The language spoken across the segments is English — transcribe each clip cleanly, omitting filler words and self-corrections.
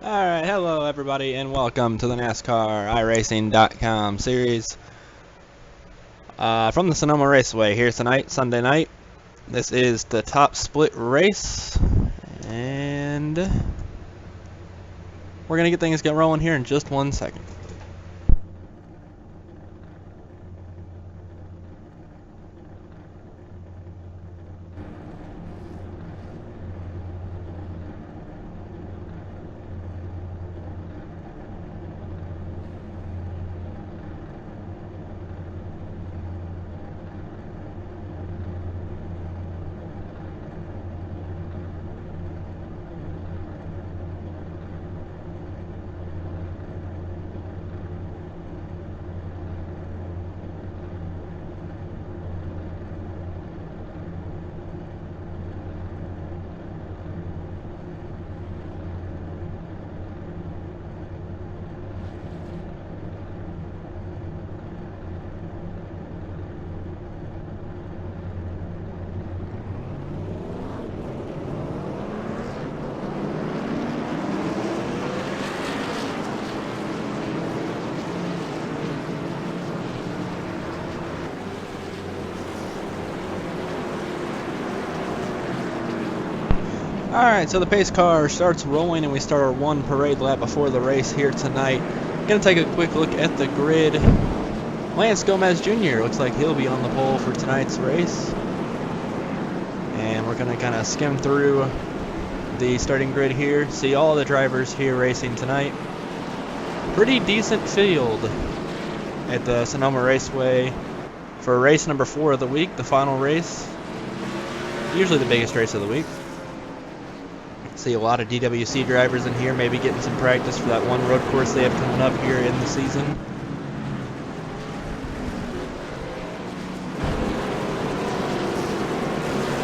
Alright, hello everybody and welcome to the NASCAR iRacing.com series from the Sonoma Raceway here tonight, Sunday night. This is the top split race and we're going to get things rolling here in just 1 second. Alright, so the pace car starts rolling and we start our one parade lap before the race here tonight. Gonna take a quick look at the grid. Lance Gomez Jr. looks like he'll be on the pole for tonight's race. And we're gonna kind of skim through the starting grid here, see all the drivers here racing tonight. Pretty decent field at the Sonoma Raceway for race number 4 of the week, the final race. Usually the biggest race of the week. See a lot of DWC drivers in here, maybe getting some practice for that one road course they have coming up here in the season.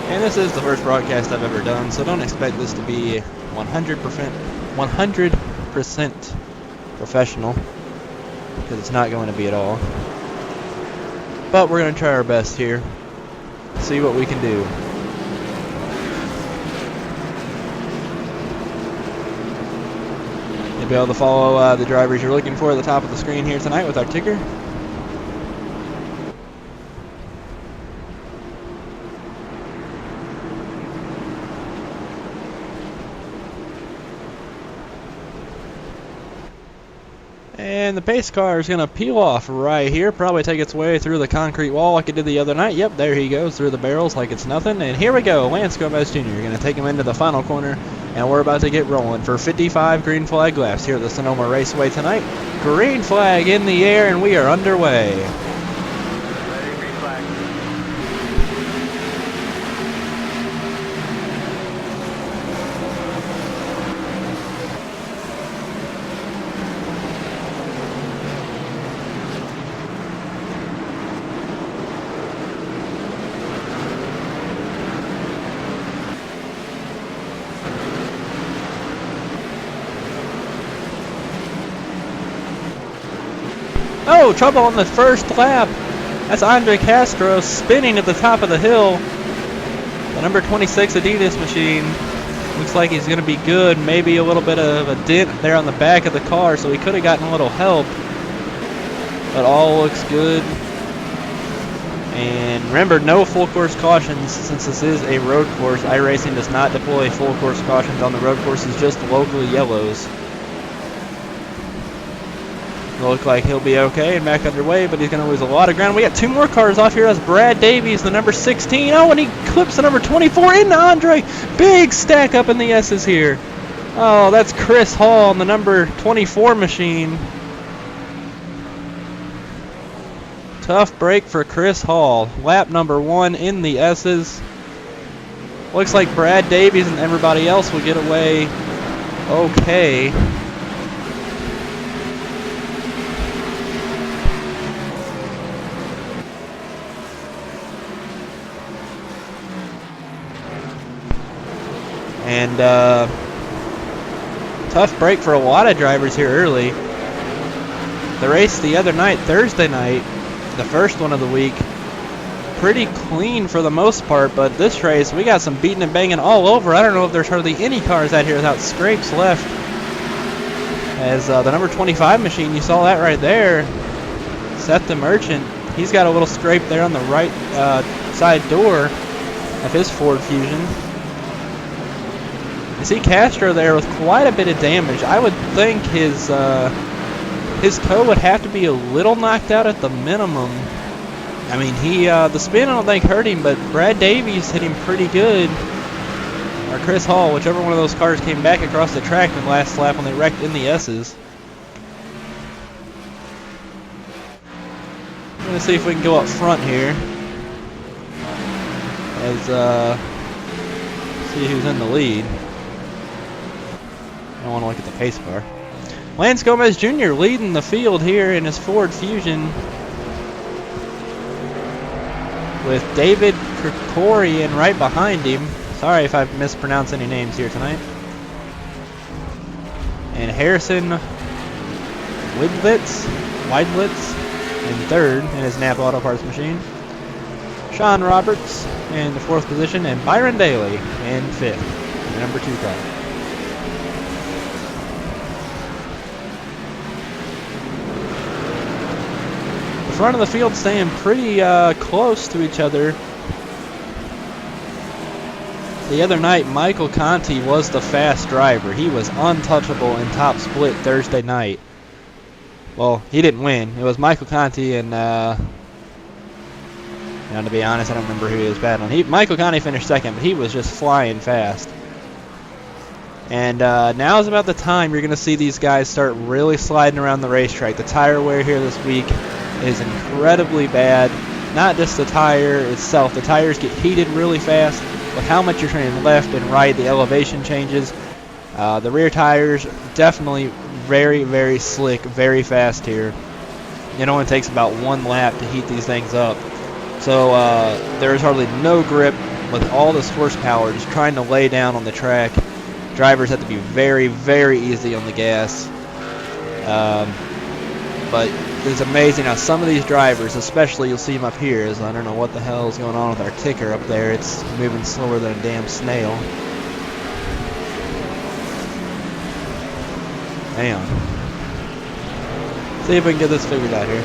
And this is the first broadcast I've ever done, so don't expect this to be 100% professional, because it's not going to be at all. But we're going to try our best here, see what we can do. Be able to follow the drivers you're looking for at the top of the screen here tonight with our ticker. And the pace car is going to peel off right here, probably take its way through the concrete wall like it did the other night. Yep, there he goes through the barrels like it's nothing. And here we go, Lance Gomez Jr. You're going to take him into the final corner. And we're about to get rolling for 55 green flag laps here at the Sonoma Raceway tonight. Green flag in the air and we are underway. Ready, green flag. Oh, trouble on the first lap. That's Andre Castro spinning at the top of the hill. The number 26 Adidas machine. Looks like he's going to be good. Maybe a little bit of a dent there on the back of the car, so he could have gotten a little help. But all looks good. And remember, no full course cautions since this is a road course. iRacing does not deploy full course cautions on the road courses, just local yellows. It'll look like he'll be okay and back underway, but he's going to lose a lot of ground. We got 2 more cars off here. That's Brad Davies, the number 16. Oh, and he clips the number 24 into Andre. Big stack up in the S's here. Oh, that's Chris Hall, the number 24 machine. Tough break for Chris Hall. Lap number 1 in the S's. Looks like Brad Davies and everybody else will get away okay. And tough break for a lot of drivers here early. The race the other night, Thursday night, the first one of the week, pretty clean for the most part, but this race we got some beating and banging all over. I don't know if there's hardly any cars out here without scrapes left. As the number 25 machine, you saw that right there, Seth the Merchant, he's got a little scrape there on the right side door of his Ford Fusion. You see Castro there with quite a bit of damage. I would think his toe would have to be a little knocked out at the minimum. I mean, the spin I don't think hurt him, but Brad Davies hit him pretty good. Or Chris Hall, whichever one of those cars came back across the track in the last lap when they wrecked NIS's. I'm going to see if we can go up front here. As, see who's in the lead. I want to look at the pace car. Lance Gomez Jr. leading the field here in his Ford Fusion, with David Krikorian right behind him. Sorry if I've mispronounced any names here tonight. And Harrison Weidlitz in third in his Napa Auto Parts machine. Sean Roberts in the fourth position, and Byron Daly in fifth, the number 2 car. The front of the field staying pretty close to each other. The other night, Michael Conti was the fast driver. He was untouchable in top split Thursday night. Well, he didn't win. It was Michael Conti and, to be honest, I don't remember who he was battling. Michael Conti finished second, but he was just flying fast. And now is about the time you're going to see these guys start really sliding around the racetrack. The tire wear here this week is incredibly bad. Not just the tire itself. The tires get heated really fast. With how much you're turning left and right, the elevation changes. The rear tires definitely very, very slick, very fast here. It only takes about 1 lap to heat these things up. So there is hardly no grip with all this horsepower just trying to lay down on the track. Drivers have to be very, very easy on the gas. But it's amazing how some of these drivers, especially you'll see them up here, is I don't know what the hell is going on with our ticker up there. It's moving slower than a damn snail. Damn. See if we can get this figured out here.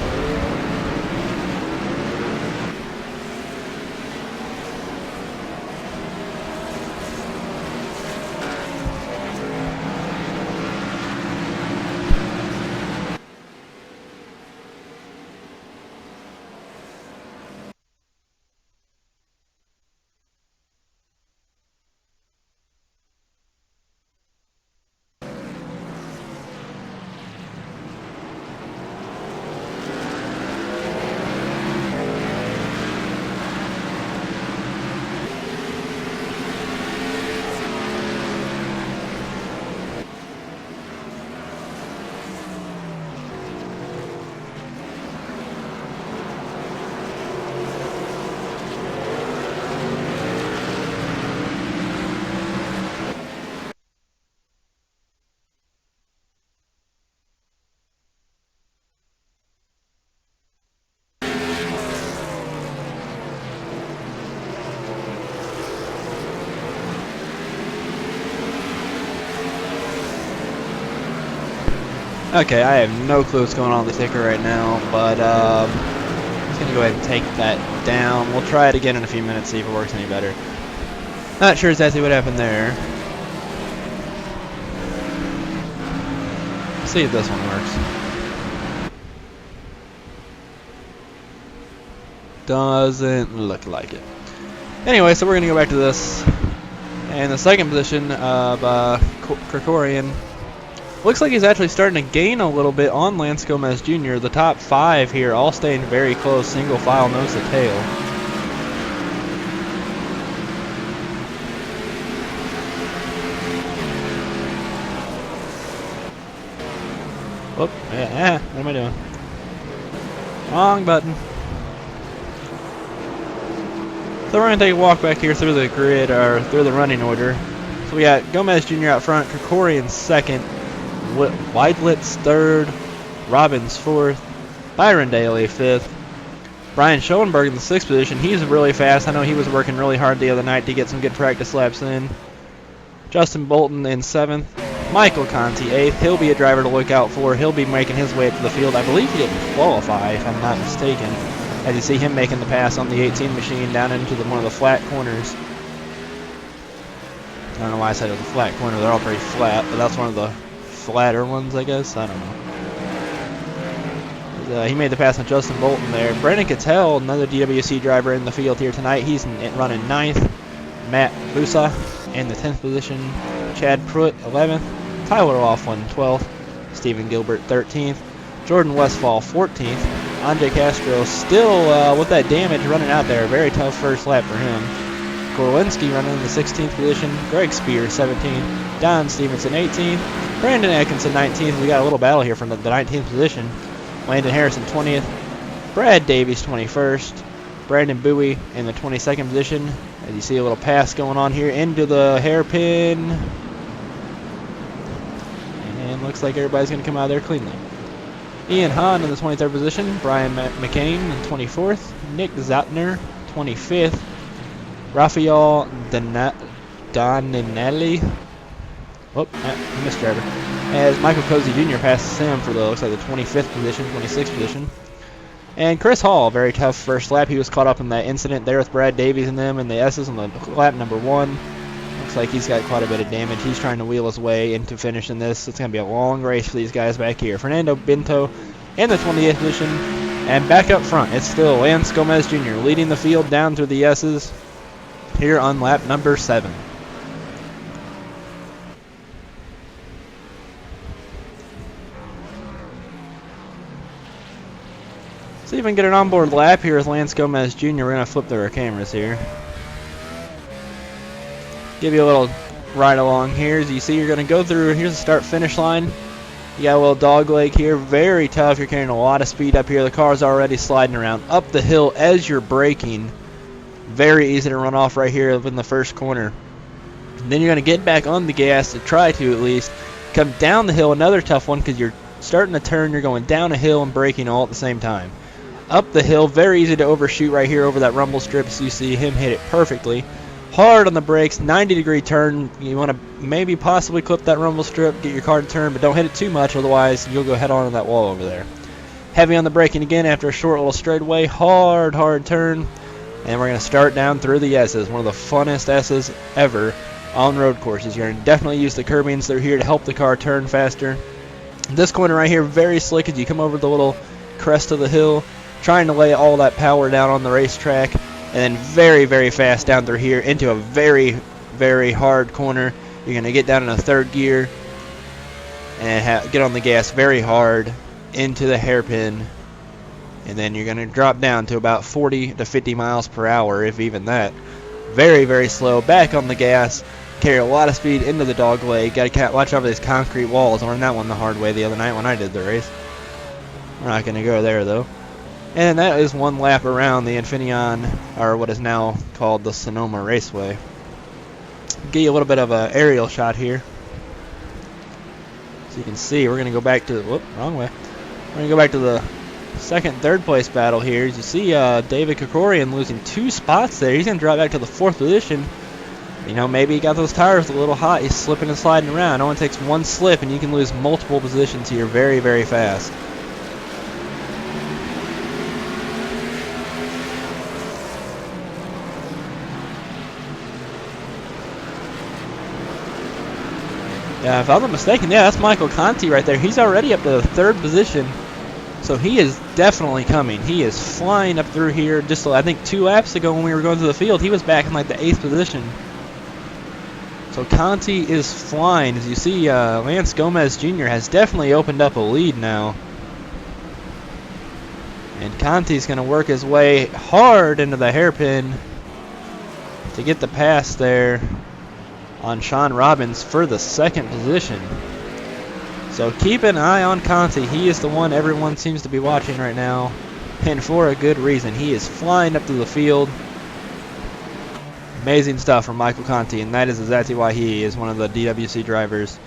Okay, I have no clue what's going on with the ticker right now, but I'm just going to go ahead and take that down. We'll try it again in a few minutes, see if it works any better. Not sure exactly what happened there. Let's see if this one works. Doesn't look like it. Anyway, so we're going to go back to this. And the second position of Krikorian. Looks like he's actually starting to gain a little bit on Lance Gomez Jr. The top 5 here all staying very close, single file nose to tail. Whoop, yeah, what am I doing? Wrong button. So we're going to take a walk back here through the grid, or through the running order. So we got Gomez Jr. out front, Krikorian second, Weidlitz third, Robbins fourth, Byron Daly fifth, Brian Schoenberg in the sixth position. He's really fast. I know he was working really hard the other night to get some good practice laps in. Justin Bolton in seventh, Michael Conti, 8th. He'll be a driver to look out for. He'll be making his way up to the field. I believe he didn't qualify, if I'm not mistaken. As you see him making the pass on the 18 machine down into one of the flat corners. I don't know why I said it was a flat corner. They're all pretty flat, but that's one of the flatter ones, I guess. I don't know. He made the pass on Justin Bolton there. Brendan Cattell, another DWC driver in the field here tonight. He's running 9th. Matt Busa in the 10th position. Chad Pruitt, 11th. Tyler Laughlin, 12th. Stephen Gilbert, 13th. Jordan Westfall, 14th. Andre Castro still with that damage running out there. Very tough first lap for him. Gorlinski running in the 16th position. Greg Spear, 17th. Don Stevenson, 18th. Brandon Atkinson, 19th. We got a little battle here from the 19th position. Landon Harrison, 20th. Brad Davies, 21st. Brandon Bowie in the 22nd position. As you see a little pass going on here into the hairpin. And looks like everybody's going to come out of there cleanly. Ian Hahn in the 23rd position. Brian McCain in 24th. Nick Zotner, 25th. Rafael Doninelli. Oh, missed driver. As Michael Cozy Jr. passes him for the, looks like the 25th position, 26th position. And Chris Hall, very tough first lap. He was caught up in that incident there with Brad Davies and them and the S's on the lap number 1. Looks like he's got quite a bit of damage. He's trying to wheel his way into finishing this. It's going to be a long race for these guys back here. Fernando Binto in the 28th position. And back up front, it's still Lance Gomez Jr. leading the field down through the S's here on lap number 7. See if we can get an onboard lap here with Lance Gomez Jr. We're going to flip through our cameras here. Give you a little ride along here. As you see, you're going to go through, here's the start-finish line. You got a little dog leg here. Very tough. You're carrying a lot of speed up here. The car's already sliding around up the hill as you're braking. Very easy to run off right here in the first corner. And then you're going to get back on the gas to try to at least come down the hill. Another tough one because you're starting to turn. You're going down a hill and braking all at the same time. Up the hill, very easy to overshoot right here over that rumble strip. So you see him hit it perfectly. Hard on the brakes, 90-degree turn. You want to maybe possibly clip that rumble strip, get your car to turn, but don't hit it too much, otherwise you'll go head on in that wall over there. Heavy on the braking again after a short little straightaway. Hard turn. And we're going to start down through the S's. One of the funnest S's ever on road courses. You're going to definitely use the curbings. They're here to help the car turn faster. This corner right here, very slick as you come over the little crest of the hill. Trying to lay all that power down on the racetrack. And then very, very fast down through here into a very, very hard corner. You're going to get down in a third gear and get on the gas very hard into the hairpin. And then you're going to drop down to about 40 to 50 miles per hour, if even that. Very, very slow. Back on the gas. Carry a lot of speed into the dog leg. Got to watch over these concrete walls. I learned that one the hard way the other night when I did the race. We're not going to go there, though. And that is one lap around the Infineon, or what is now called the Sonoma Raceway. Give you a little bit of an aerial shot here. So you can see, we're going to go back to, whoop, wrong way. We're going to go back to the second, third place battle here. As you see David Krikorian losing 2 spots there. He's going to drop back to the 4th position. You know, maybe he got those tires a little hot. He's slipping and sliding around. It only takes one slip and you can lose multiple positions here very, very fast. Yeah, if I'm not mistaken, yeah, that's Michael Conti right there. He's already up to the 3rd position. So he is definitely coming. He is flying up through here. Just, I think, 2 laps ago when we were going through the field, he was back in like the 8th position. So Conti is flying. As you see, Lance Gomez Jr. has definitely opened up a lead now. And Conti's going to work his way hard into the hairpin to get the pass there on Sean Robbins for the 2nd position. So keep an eye on Conti. He is the one everyone seems to be watching right now, and for a good reason. He is flying up to the field. Amazing stuff from Michael Conti, and that is exactly why he is one of the DWC drivers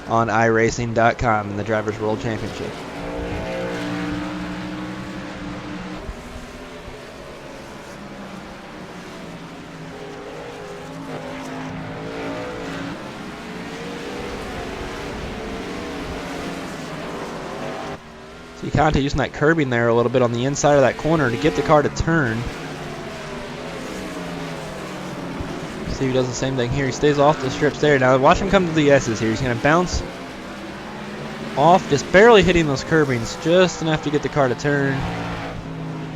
on iRacing.com in the Drivers' World Championship. See Conti using that curbing there a little bit on the inside of that corner to get the car to turn. See if he does the same thing here. He stays off the strips there. Now watch him come to the S's here. He's going to bounce off, just barely hitting those curbings, just enough to get the car to turn.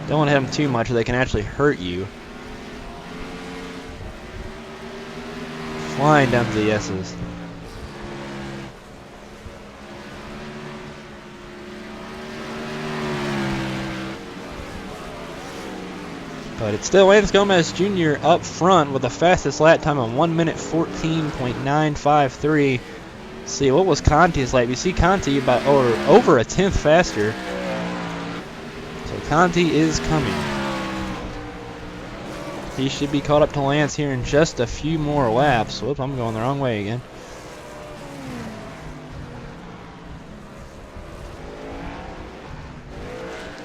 Don't want to hit them too much or they can actually hurt you. Flying down to the S's. But it's still Lance Gomez Jr. up front with the fastest lap time of 1 minute 14.953. See, what was Conti's like? We see Conti about over a tenth faster. So Conti is coming. He should be caught up to Lance here in just a few more laps. Whoops, I'm going the wrong way again.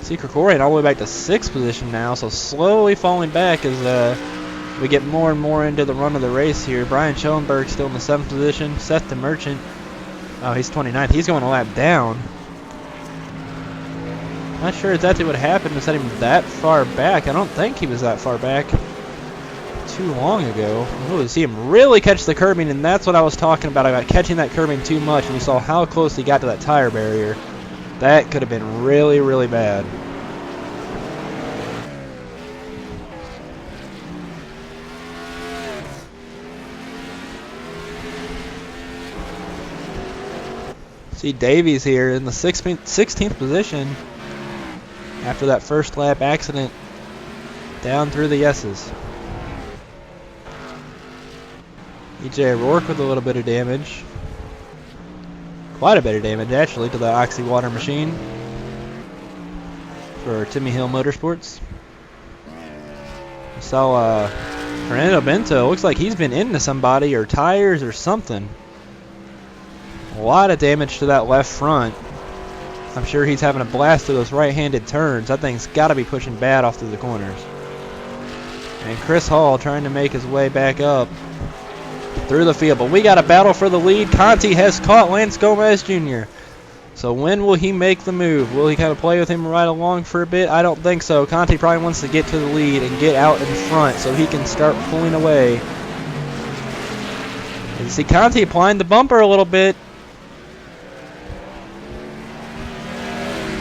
See Krikorian all the way back to 6th position now, so slowly falling back as we get more and more into the run of the race here. Brian Schoenberg still in the 7th position. Seth the Merchant, oh, he's 29th. He's going a lap down. Not sure exactly what happened to set him that far back. I don't think he was that far back too long ago. Oh, see him really catch the curbing, and that's what I was talking about catching that curbing too much, and you saw how close he got to that tire barrier. That could have been really, really bad. See Davies here in the 16th position after that first lap accident down through the S's. EJ O'Rourke with a little bit of damage. Quite a bit of damage, actually, to the Oxy Water machine for Timmy Hill Motorsports. We saw Fernando Bento. Looks like he's been into somebody or tires or something. A lot of damage to that left front. I'm sure he's having a blast through those right-handed turns. That thing's got to be pushing bad off through the corners. And Chris Hall trying to make his way back up through the field. But we got a battle for the lead. Conti has caught Lance Gomez Jr. So when will he make the move? Will he kind of play with him right along for a bit? I don't think so. Conti probably wants to get to the lead and get out in front so he can start pulling away. And you see Conti applying the bumper a little bit.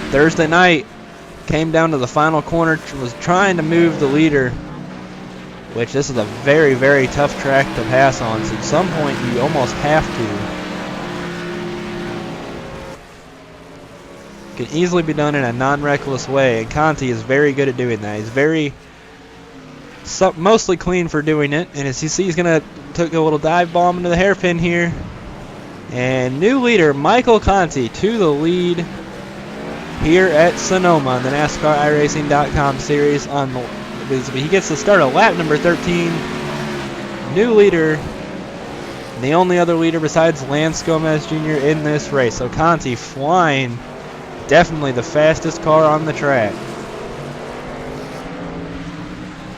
Thursday night came down to the final corner, was trying to move the leader, which this is a very, very tough track to pass on. So at some point you almost have to. Can easily be done in a non-reckless way, and Conti is very good at doing that. He's very mostly clean for doing it, and as you see, he's gonna take a little dive bomb into the hairpin here. And new leader Michael Conti to the lead here at Sonoma in the NASCAR iRacing.com series. He gets to start at lap number 13. New leader, and the only other leader besides Lance Gomez Jr. in this race. So Conti flying, definitely the fastest car on the track.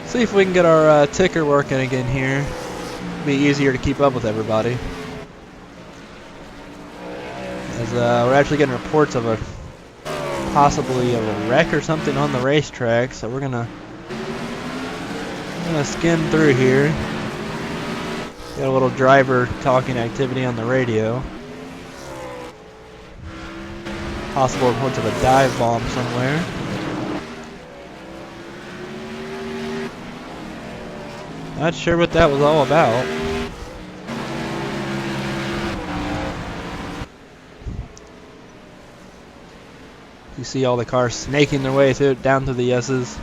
See if we can get our ticker working again here. Be easier to keep up with everybody. As we're actually getting reports of possibly a wreck or something on the racetrack, so we're gonna skim through here. Got a little driver talking activity on the radio. Possible reports of a dive bomb somewhere. Not sure what that was all about. You see all the cars snaking their way down through the S's.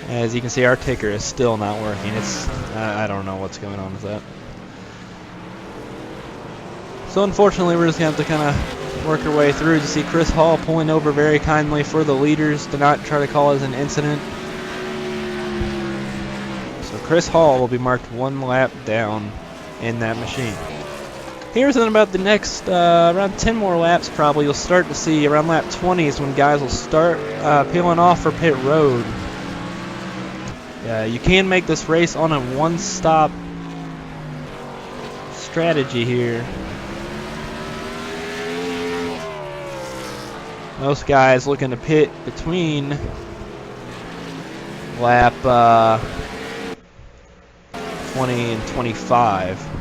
As you can see, our ticker is still not working. I don't know what's going on with that. So unfortunately, we're just going to have to kind of work our way through. You see Chris Hall pulling over very kindly for the leaders to not try to call it an incident. So Chris Hall will be marked 1 lap down in that machine. Here's in about the next around 10 more laps probably, you'll start to see around lap 20 is when guys will start peeling off for pit road. You can make this race on a one-stop strategy here. Most guys looking to pit between lap 20 and 25.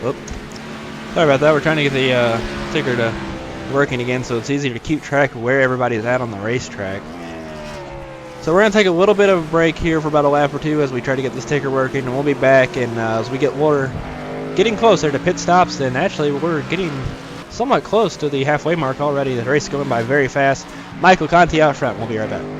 Whoop. Sorry about that. We're trying to get the ticker to working again so it's easier to keep track of where everybody's at on the racetrack. So we're going to take a little bit of a break here for about a lap or two as we try to get this ticker working, and we'll be back. And as we we're getting closer to pit stops, and actually we're getting somewhat close to the halfway mark already. The race is going by very fast. Michael Conti out front. We'll be right back.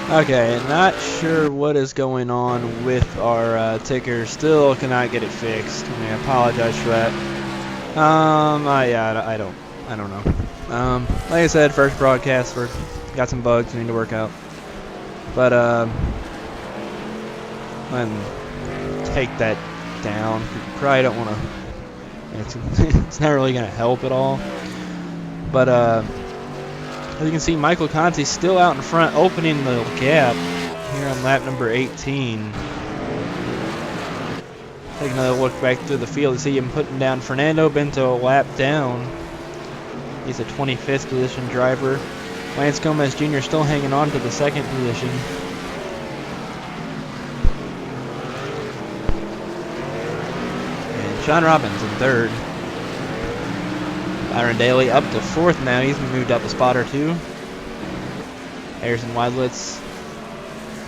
Okay, not sure what is going on with our ticker. Still cannot get it fixed. I apologize for that. Yeah, I don't know. Like I said, first broadcast, we got some bugs we need to work out. But and take that down. You probably don't want to. It's not really gonna help at all. But As you can see, Michael Conti still out in front, opening the gap here on lap number 18. Take another look back through the field to see him putting down Fernando Bento a lap down. He's a 25th position driver. Lance Gomez Jr. still hanging on to the second position. And Sean Robbins in third. Byron Daly up to fourth now. He's moved up a spot or two. Harrison Weidlitz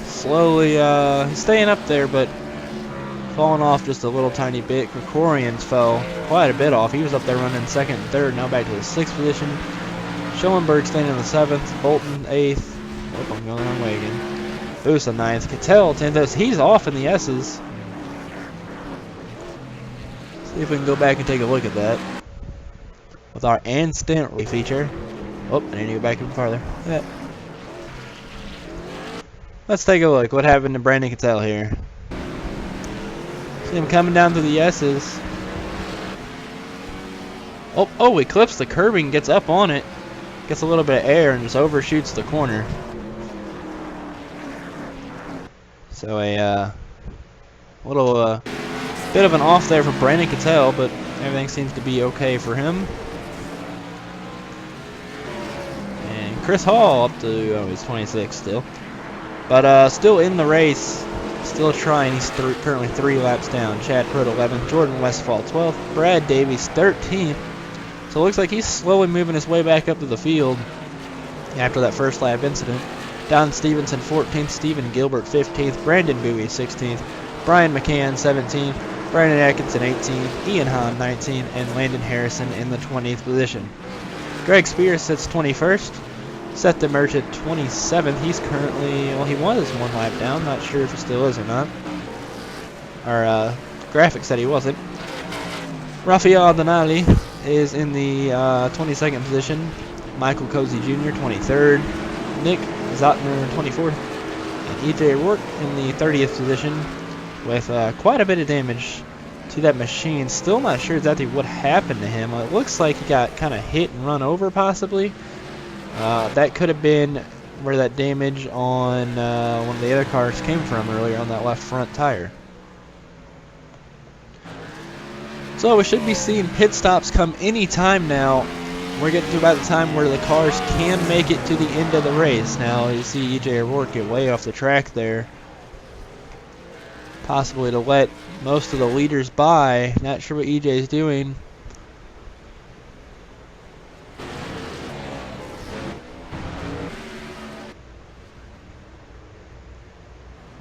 slowly staying up there, but falling off just a little tiny bit. Krikorians fell quite a bit off. He was up there running second and third. Now back to the sixth position. Schoenberg staying in the seventh. Bolton eighth. Oh, I'm going the wrong way again. Busa ninth. Cattell 10th. He's off in the S's. See if we can go back and take a look at that with our instant feature. Oh, I need to go back even farther. Yeah. Let's take a look. What happened to Brandon Cattell here? See him coming down to the S's. Oh, he clips the curbing, gets up on it, gets a little bit of air, and just overshoots the corner. So a little bit of an off there for Brandon Cattell, but everything seems to be okay for him. And Chris Hall up to, oh, he's 26 still. But still in the race, still trying. He's currently 3 laps down. Chad Pruitt 11th, Jordan Westfall 12th, Brad Davies 13th. So it looks like he's slowly moving his way back up to the field after that first lap incident. Don Stevenson 14th, Stephen Gilbert 15th, Brandon Bowie 16th, Brian McCann 17th, Brandon Atkinson 18th, Ian Hahn 19th, and Landon Harrison in the 20th position. Greg Spears sits 21st. Seth DeMerchant 27th. He's currently, well, he was 1 lap down. Not sure if he still is or not. Our graphic said he wasn't. Rafael Donali is in the 22nd position. Michael Cozy Jr. 23rd. Nick Zotner 24th. And EJ Rourke in the 30th position with quite a bit of damage to that machine. Still not sure exactly what happened to him. It looks like he got kind of hit and run over possibly. That could have been where that damage on one of the other cars came from earlier on that left front tire. So we should be seeing pit stops come any time now. We're getting to about the time where the cars can make it to the end of the race. Now you see EJ O'Rourke get way off the track there. Possibly to let most of the leaders by. Not sure what EJ is doing.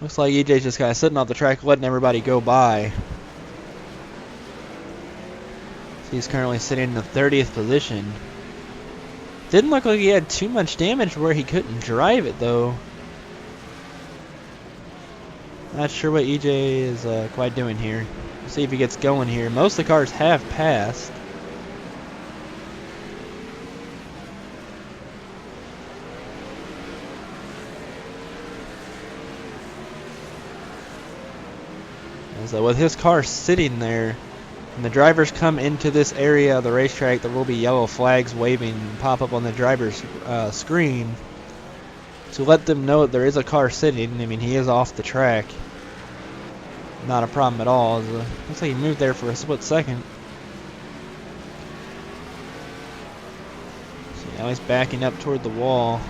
Looks like EJ's just kind of sitting off the track, letting everybody go by. He's currently sitting in the 30th position. Didn't look like he had too much damage where he couldn't drive it, though. Not sure what EJ is quite doing here. We'll see if he gets going here. Most of the cars have passed. So with his car sitting there, when the drivers come into this area of the racetrack, there will be yellow flags waving and pop up on the driver's screen to let them know that there is a car sitting. I mean, he is off the track. Not a problem at all. Looks like he moved there for a split second. So now he's backing up toward the wall.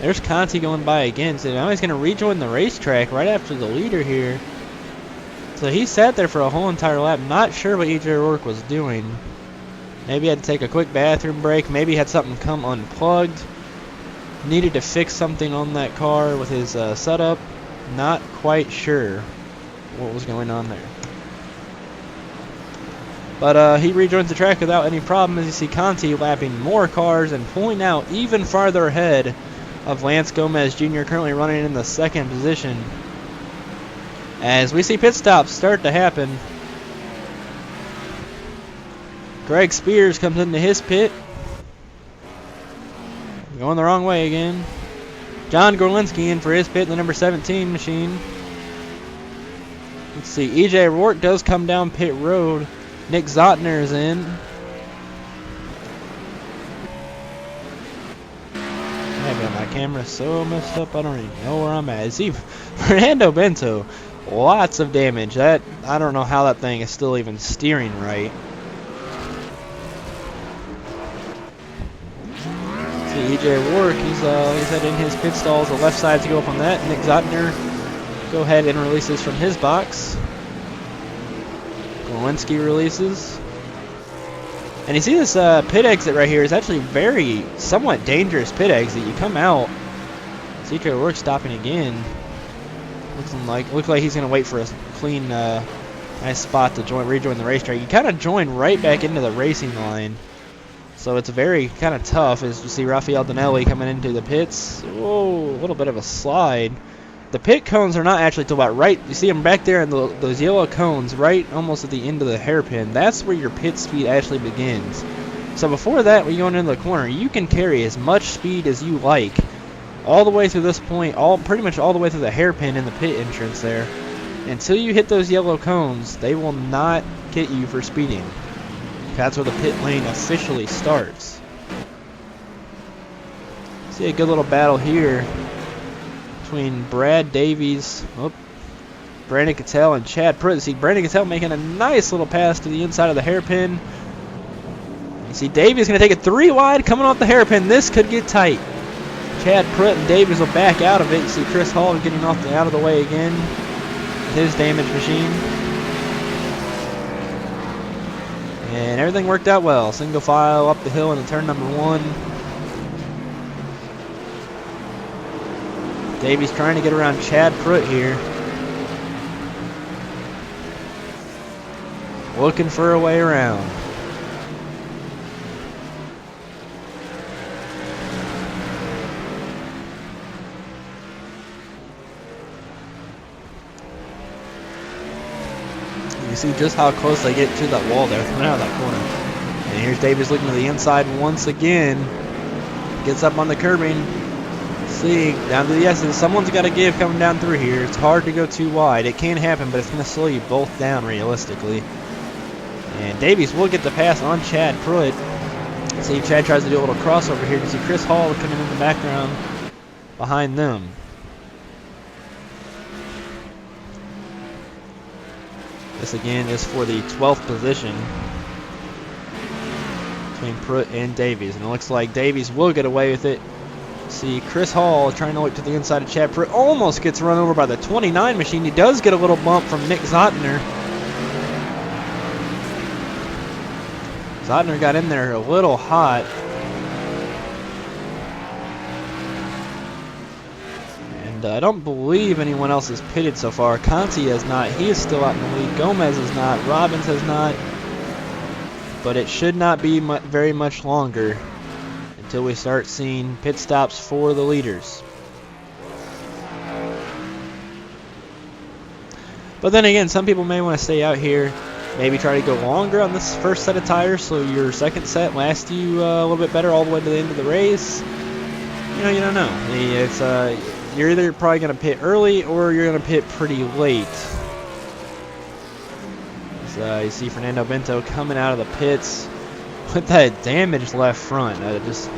There's Conti going by again, so now he's going to rejoin the racetrack right after the leader here. So he sat there for a whole entire lap, not sure what EJ O'Rourke was doing. Maybe he had to take a quick bathroom break, maybe he had something come unplugged. Needed to fix something on that car with his setup. Not quite sure what was going on there. But he rejoins the track without any problem as you see Conti lapping more cars and pulling out even farther ahead of Lance Gomez Jr. currently running in the 2nd position. As we see pit stops start to happen. Greg Spears comes into his pit. Going the wrong way again. John Gorlinski in for his pit in the number 17 machine. Let's see, EJ O'Rourke does come down pit road. Nick Zotner is in. camera so messed up I don't even know where I'm at. See, Fernando Bento, lots of damage. That I don't know how that thing is still even steering right. See, EJ Warwick, he's heading his pit stalls. The left side to go up on that. Nick Zotner, go ahead and releases from his box. Glowinski releases. And you see this pit exit right here is actually very, somewhat dangerous pit exit. You come out, EJ Warwick stopping again. Looks like he's going to wait for a clean, nice spot to rejoin the racetrack. You kind of join right back into the racing line. So it's very kind of tough as you see Rafael Donelli coming into the pits. Whoa, a little bit of a slide. The pit cones are not actually till about right. You see them back there in those yellow cones right almost at the end of the hairpin. That's where your pit speed actually begins. So before that, when you're going into the corner, you can carry as much speed as you like all the way through this point, pretty much all the way through the hairpin in the pit entrance there. Until you hit those yellow cones, they will not get you for speeding. That's where the pit lane officially starts. See a good little battle here between Brad Davies, Brandon Cattell, and Chad Pruitt. See Brandon Cattell making a nice little pass to the inside of the hairpin. You see Davies going to take it 3 wide coming off the hairpin. This could get tight. Chad Pruitt and Davies will back out of it. You see Chris Hall getting out of the way again. His damage machine. And everything worked out well. Single file up the hill into turn number 1. Davies trying to get around Chad Pruitt here. Looking for a way around. You see just how close they get to that wall there, coming out of that corner. And here's Davies looking to the inside once again. Gets up on the curbing. See, down to the S's. Someone's got to give coming down through here. It's hard to go too wide. It can happen, but it's going to slow you both down realistically. And Davies will get the pass on Chad Pruitt. See if Chad tries to do a little crossover here. You see Chris Hall coming in the background behind them. This again is for the 12th position between Pruitt and Davies. And it looks like Davies will get away with it. See Chris Hall trying to look to the inside of Chad Pruitt. Almost gets run over by the 29 machine. He does get a little bump from Nick Zotner. Zotner got in there a little hot. And I don't believe anyone else has pitted so far. Conti has not. He is still out in the lead. Gomez has not. Robbins has not. But it should not be very much longer until we start seeing pit stops for the leaders. But then again, some people may want to stay out here, maybe try to go longer on this first set of tires so your second set lasts you a little bit better all the way to the end of the race. You know, you don't know. It's you're either probably going to pit early or you're going to pit pretty late. So you see Fernando Bento coming out of the pits with that damaged left front. Just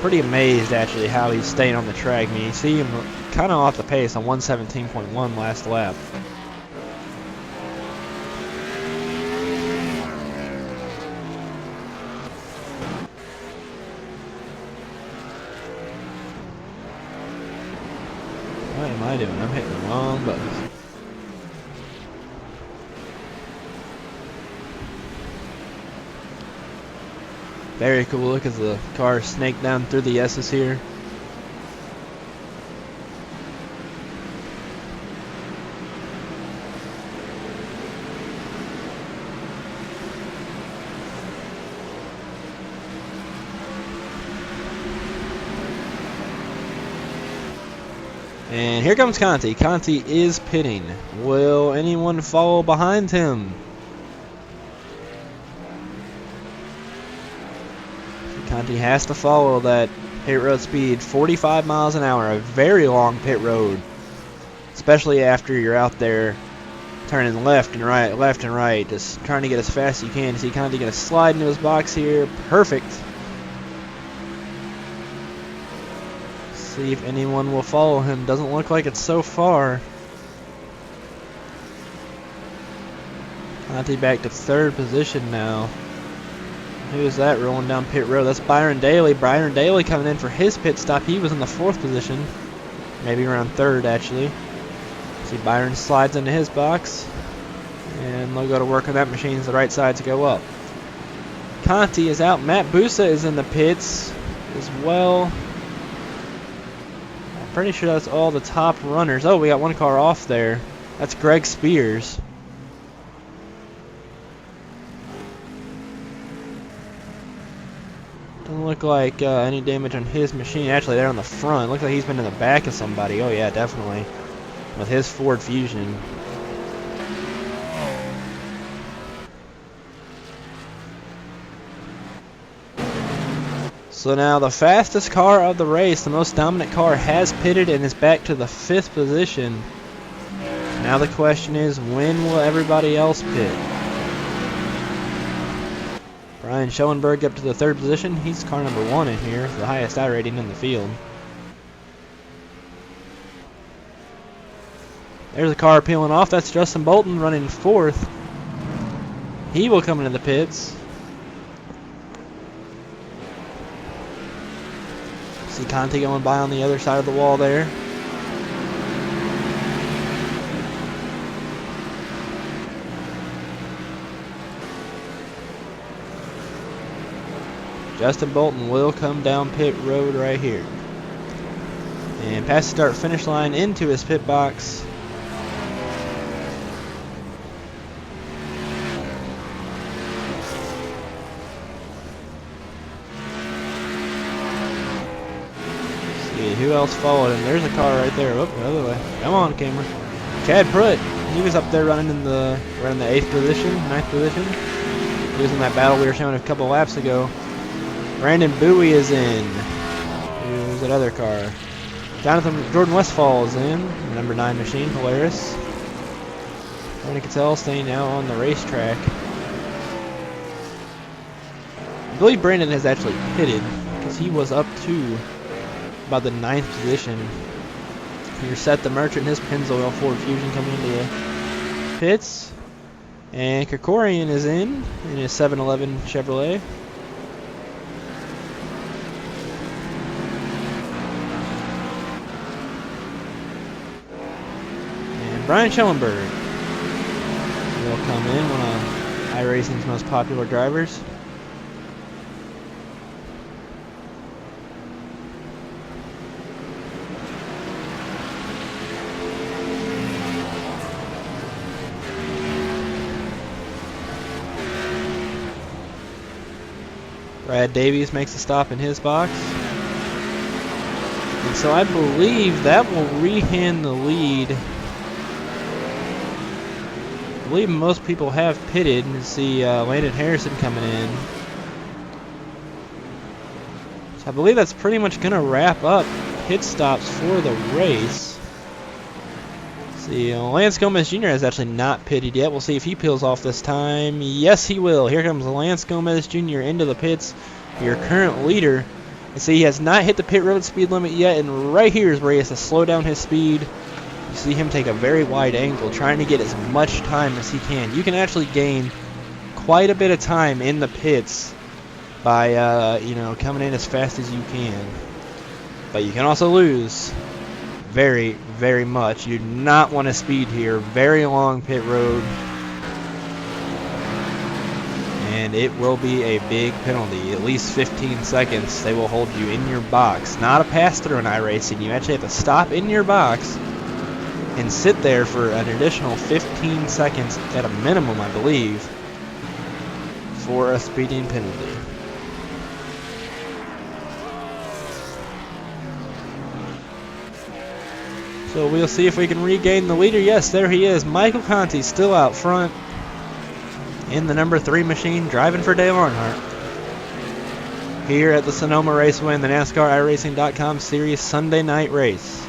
pretty amazed actually how he's staying on the track. I mean, you see him kind of off the pace on 117.1 last lap. What am I doing? I'm hitting the wrong buttons. Very cool look as the car snaked down through the S's here. And here comes Conti. Conti is pitting. Will anyone follow behind him? Conti has to follow that pit road speed, 45 miles an hour, a very long pit road, especially after you're out there turning left and right, just trying to get as fast as you can. See Conti going to slide into his box here, perfect. See if anyone will follow him. Doesn't look like it's so far. Conti back to 3rd position now. Who is that rolling down pit road? That's Byron Daly. Byron Daly coming in for his pit stop. He was in the 4th position. Maybe around 3rd, actually. See Byron slides into his box. And they'll go to work on that machine as the right sides go up. Conti is out. Matt Busa is in the pits as well. I'm pretty sure that's all the top runners. Oh, we got one car off there. That's Greg Spears. Doesn't look like any damage on his machine. Actually, they're on the front. Looks like he's been in the back of somebody. Oh, yeah, definitely. With his Ford Fusion. So now the fastest car of the race, the most dominant car, has pitted and is back to the 5th position. Now the question is, when will everybody else pit? Brian Schoenberg up to the 3rd position. He's car number 1 in here, the highest I rating in the field. There's a car peeling off. That's Justin Bolton running 4th. He will come into the pits. See Conti going by on the other side of the wall there. Justin Bolton will come down pit road right here. And past the start finish line into his pit box. See who else followed him. There's a car right there. Whoop, the other way. Come on, camera. Chad Pruitt. He was up there running in the 8th position, 9th position. He was in that battle we were showing a couple laps ago. Brandon Bowie is in. Who's that other car? Jordan Westfall is in. Number 9 machine, Polaris. Brandon Cattell staying out on the racetrack. I believe Brandon has actually pitted because he was up to about the 9th position. Here's Seth the Merchant, his Pennzoil Ford Fusion coming into the pits. And Krikorian is in his 711 Chevrolet. Brian Schoenberg will come in, one of iRacing's most popular drivers. Brad Davies makes a stop in his box. And so I believe that will re-hand the lead. I believe most people have pitted, and see Landon Harrison coming in. So I believe that's pretty much going to wrap up pit stops for the race. See, Lance Gomez Jr. has actually not pitted yet. We'll see if he peels off this time. Yes, he will. Here comes Lance Gomez Jr. into the pits, your current leader. And see, he has not hit the pit road speed limit yet, and right here is where he has to slow down his speed. You see him take a very wide angle, trying to get as much time as he can. You can actually gain quite a bit of time in the pits by, coming in as fast as you can. But you can also lose very, very much. You do not want to speed here. Very long pit road. And it will be a big penalty. At least 15 seconds they will hold you in your box. Not a pass-through in iRacing. You actually have to stop in your box and sit there for an additional 15 seconds at a minimum, I believe, for a speeding penalty. So we'll see if we can regain the leader. Yes, there he is. Michael Conti still out front in the number 3 machine, driving for Dale Earnhardt here at the Sonoma Raceway in the NASCAR iRacing.com Series Sunday night race.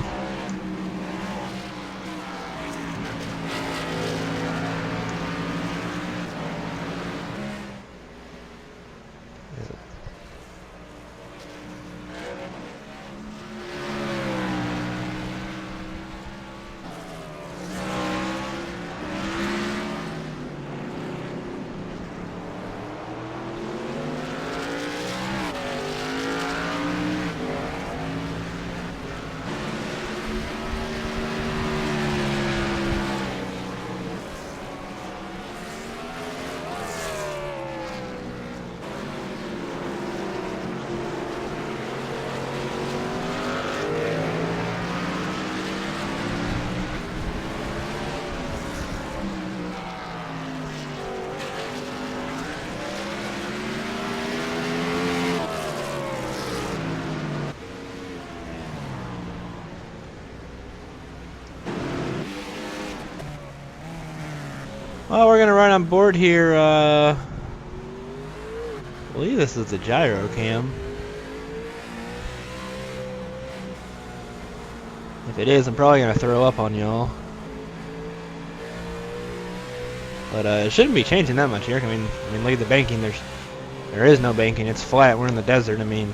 Well, we're gonna run on board here. I believe this is the gyro cam. If it is, I'm probably gonna throw up on y'all. But it shouldn't be changing that much here. I mean, look at the banking. There is no banking. It's flat. We're in the desert. I mean,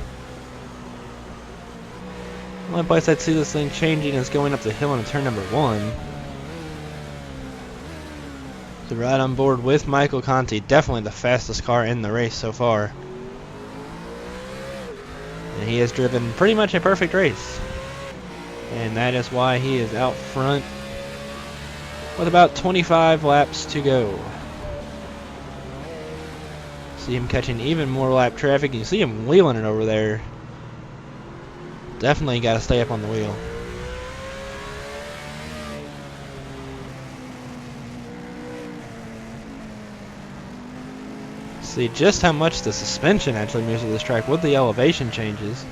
the only place I'd see this thing changing is going up the hill into turn number 1. So right on board with Michael Conti, definitely the fastest car in the race so far. And he has driven pretty much a perfect race. And that is why he is out front with about 25 laps to go. See him catching even more lap traffic. You see him wheeling it over there. Definitely got to stay up on the wheel. See just how much the suspension actually moves with this track with the elevation changes.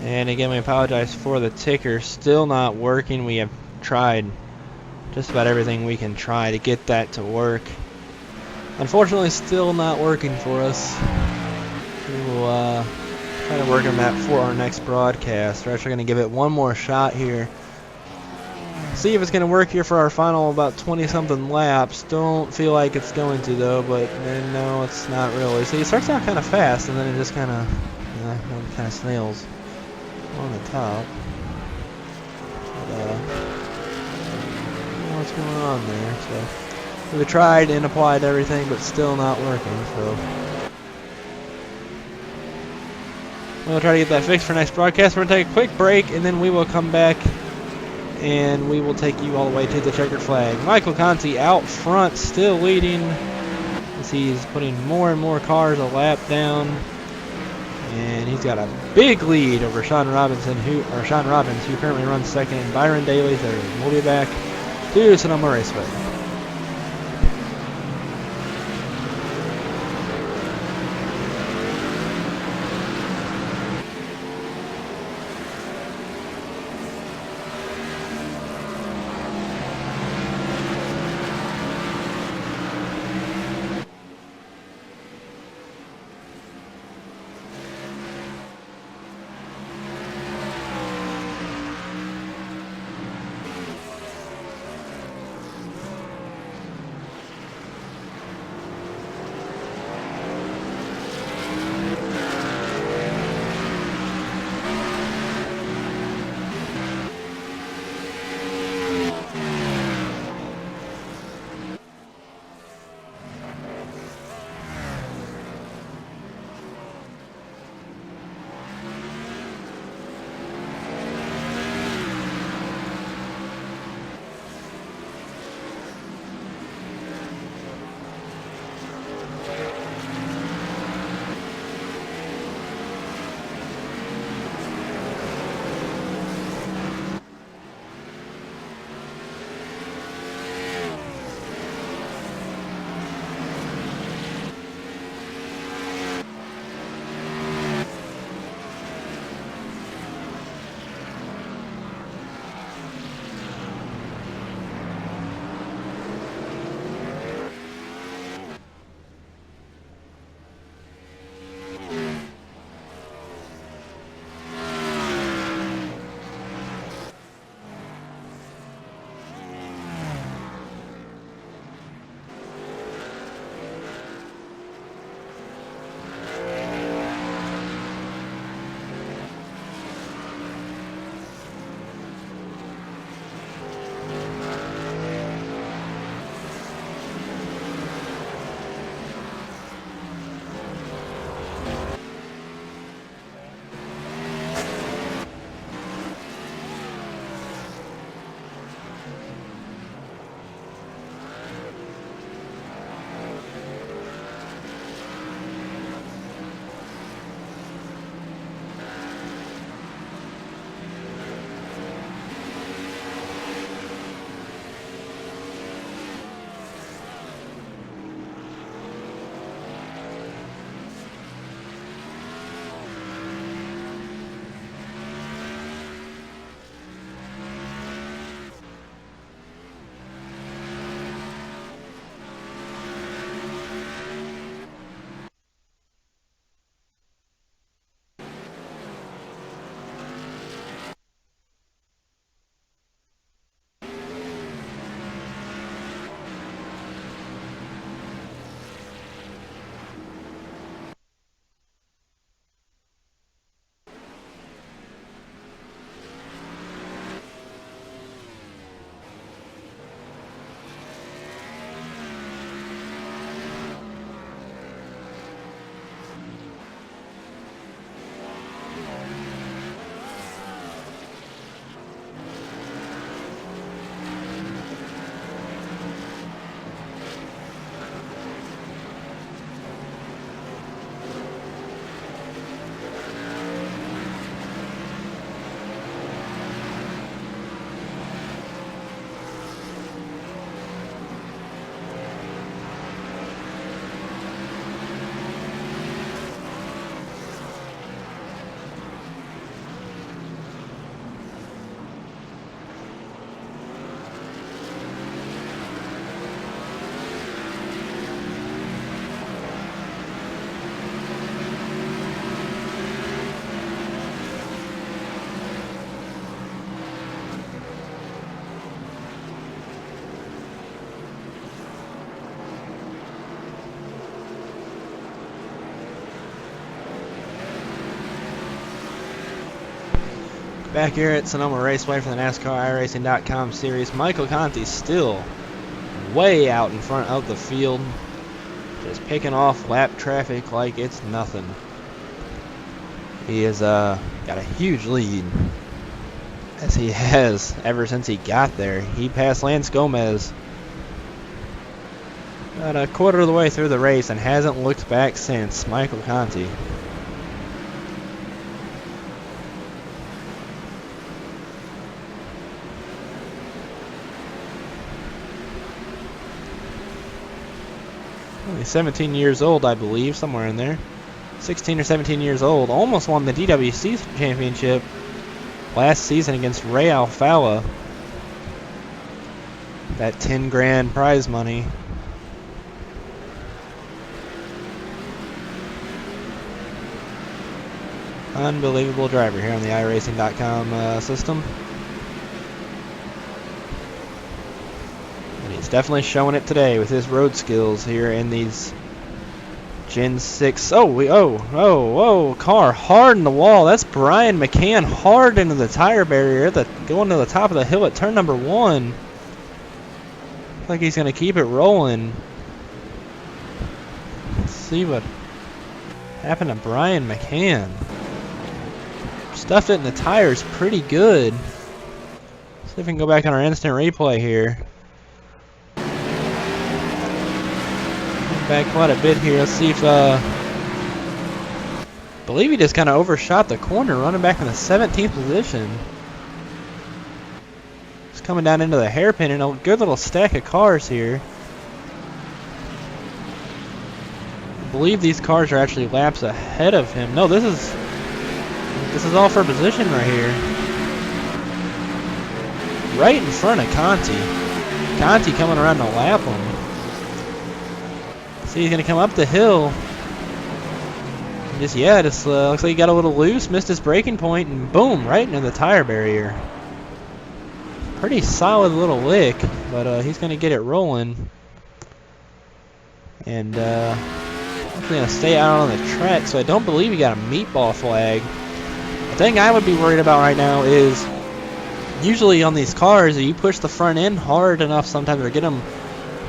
And again, we apologize for the ticker. Still not working. We have tried just about everything we can try to get that to work. Unfortunately, still not working for us. We will try to work on that for our next broadcast. We're actually going to give it one more shot here. See if it's going to work here for our final about 20-something laps. Don't feel like it's going to, though, but no, it's not really. See, it starts out kind of fast, and then it just kind of snails on the top. But, what's going on there? So we tried and applied everything, but still not working. So we'll try to get that fixed for next broadcast. We're gonna take a quick break, and then we will come back and we will take you all the way to the checkered flag. Michael Conti out front, still leading as he's putting more and more cars a lap down. And he's got a big lead over Sean Robbins, who currently runs second, and Byron Daly third. We'll be back to Sonoma Raceway. Back here at Sonoma Raceway for the NASCAR iRacing.com series, Michael Conti's still way out in front of the field, just picking off lap traffic like it's nothing. He has got a huge lead, as he has ever since he got there. He passed Lance Gomez about a quarter of the way through the race and hasn't looked back since. Michael Conti. Only 17 years old, I believe, somewhere in there. 16 or 17 years old. Almost won the DWC championship last season against Ray Alfala. That 10 grand prize money. Unbelievable driver here on the iRacing.com system. And he's definitely showing it today with his road skills here in these Gen 6. Whoa, car hard in the wall. That's Brian McCann hard into the tire barrier, going to the top of the hill at turn number 1. Looks like he's going to keep it rolling. Let's see what happened to Brian McCann. Stuffed it in the tires pretty good. See if we can go back on our instant replay here. Back quite a bit here. Let's see if I believe he just kind of overshot the corner, running back in the 17th position. Just coming down into the hairpin and a good little stack of cars here. I believe these cars are actually laps ahead of him. No, this is all for position right here. Right in front of Conti. Conti coming around to lap him. See, he's going to come up the hill. Just looks like he got a little loose, missed his braking point, and boom, right into the tire barrier. Pretty solid little lick, but he's going to get it rolling. And he's going to stay out on the track, so I don't believe he got a meatball flag. The thing I would be worried about right now is, usually on these cars, if you push the front end hard enough sometimes or get them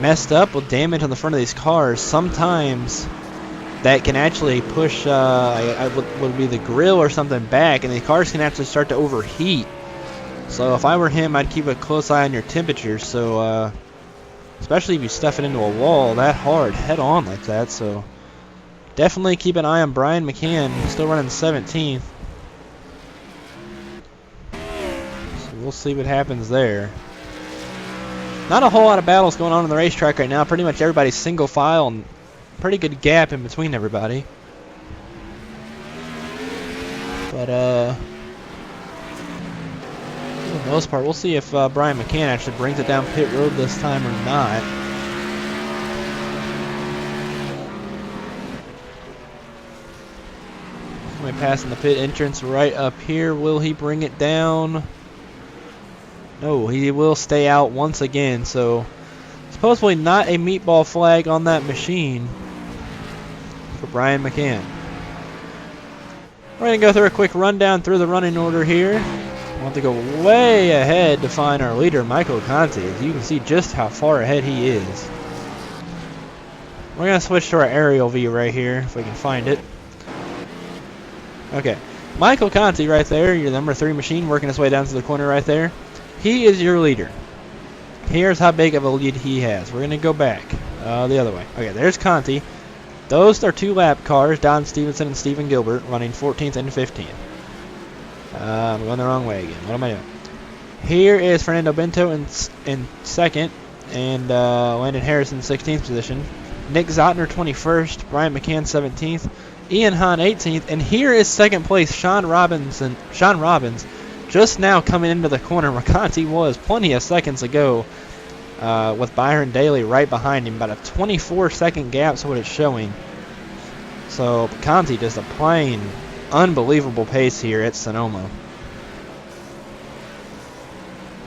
messed up with damage on the front of these cars, sometimes that can actually push would be the grill or something back, and the cars can actually start to overheat. So if I were him, I'd keep a close eye on your temperature, so especially if you stuff it into a wall that hard head on like that. So definitely keep an eye on Brian McCann, still running 17th. So we'll see what happens there. Not a whole lot of battles going on the racetrack right now. Pretty much everybody's single file and pretty good gap in between everybody. But for the most part, we'll see if Brian McCann actually brings it down pit road this time or not. Somebody passing the pit entrance right up here. Will he bring it down? No, he will stay out once again, so supposedly not a meatball flag on that machine for Brian McCann. We're going to go through a quick rundown through the running order here. I want to go way ahead to find our leader, Michael Conti. As you can see just how far ahead he is. We're going to switch to our aerial view right here, if we can find it. Okay, Michael Conti right there, your number 3 machine, working his way down to the corner right there. He is your leader. Here's how big of a lead he has. We're going to go back the other way. Okay, there's Conti. Those are 2 lap cars, Don Stevenson and Stephen Gilbert, running 14th and 15th. I'm going the wrong way again. What am I doing? Here is Fernando Bento in 2nd, and Landon Harrison 16th position. Nick Zotner 21st, Brian McCann 17th, Ian Hahn 18th, and here is 2nd place Sean Robbins, just now coming into the corner where Conti was plenty of seconds ago, with Byron Daly right behind him. About a 24-second gap is what it's showing. So Conti just applying unbelievable pace here at Sonoma.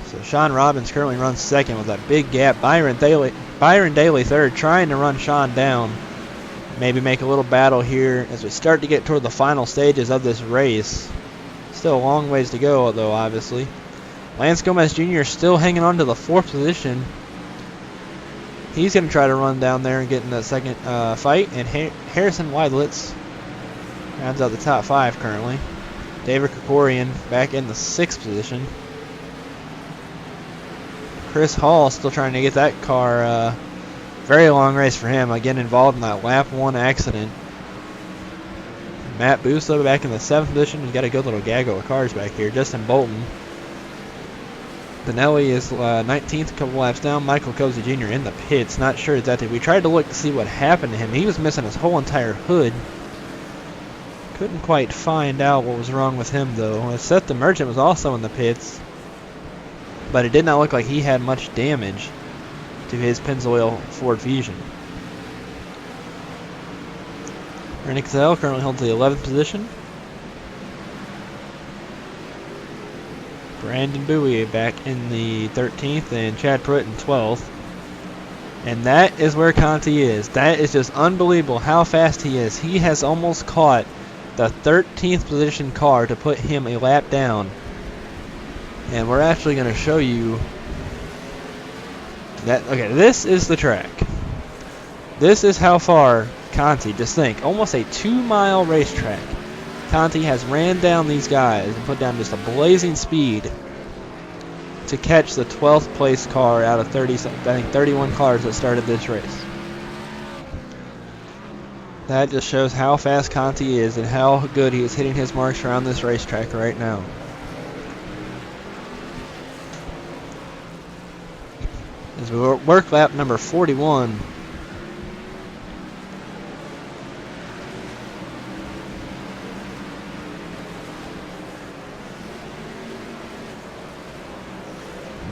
So Sean Robbins currently runs 2nd with that big gap. Byron Daly 3rd, trying to run Sean down. Maybe make a little battle here as we start to get toward the final stages of this race. Still a long ways to go, though, obviously. Lance Gomez Jr. is still hanging on to the 4th position. He's going to try to run down there and get in that second fight. And Harrison Weidlitz rounds out the top 5 currently. David Krikorian back in the 6th position. Chris Hall still trying to get that car. Very long race for him. Again, involved in that lap 1 accident. Matt Busa back in the 7th position. He's got a good little gaggle of cars back here. Justin Bolton. Benelli is 19th, a couple laps down. Michael Cozy Jr. in the pits. Not sure exactly. We tried to look to see what happened to him. He was missing his whole entire hood. Couldn't quite find out what was wrong with him, though. Seth the Merchant was also in the pits, but it did not look like he had much damage to his Pennzoil Ford Fusion. Ernie Cassell currently holds the 11th position. Brandon Bowie back in the 13th, and Chad Pruitt in 12th. And that is where Conti is. That is just unbelievable how fast he is. He has almost caught the 13th position car to put him a lap down. And we're actually going to show you that. Okay, this is the track. This is how far Conti, just think, almost a 2-mile racetrack. Conti has ran down these guys and put down just a blazing speed to catch the 12th place car out of 31 cars that started this race. That just shows how fast Conti is and how good he is hitting his marks around this racetrack right now. As we work lap number 41.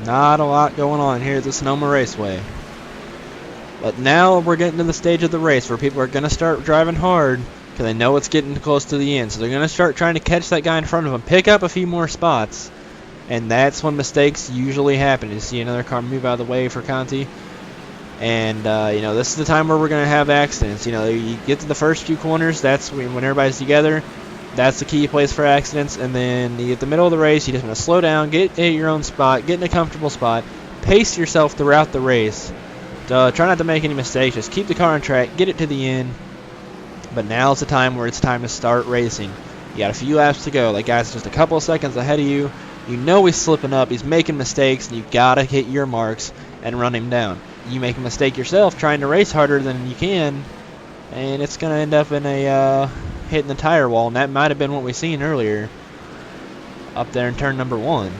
Not a lot going on here at the Sonoma Raceway. But now we're getting to the stage of the race where people are going to start driving hard because they know it's getting close to the end. So they're going to start trying to catch that guy in front of them, pick up a few more spots. And that's when mistakes usually happen. You see another car move out of the way for Conti. And, this is the time where we're going to have accidents. You get to the first few corners, that's when everybody's together. That's the key place for accidents. And then you get the middle of the race, you just want to slow down, get at your own spot, get in a comfortable spot, pace yourself throughout the race. Try not to make any mistakes. Just keep the car on track, get it to the end. But now's the time where it's time to start racing. You got a few laps to go. That guy's just a couple of seconds ahead of you. You know he's slipping up, he's making mistakes, and you've got to hit your marks and run him down. You make a mistake yourself trying to race harder than you can, and it's going to end up in a hitting the tire wall, and that might have been what we seen earlier up there in turn number 1.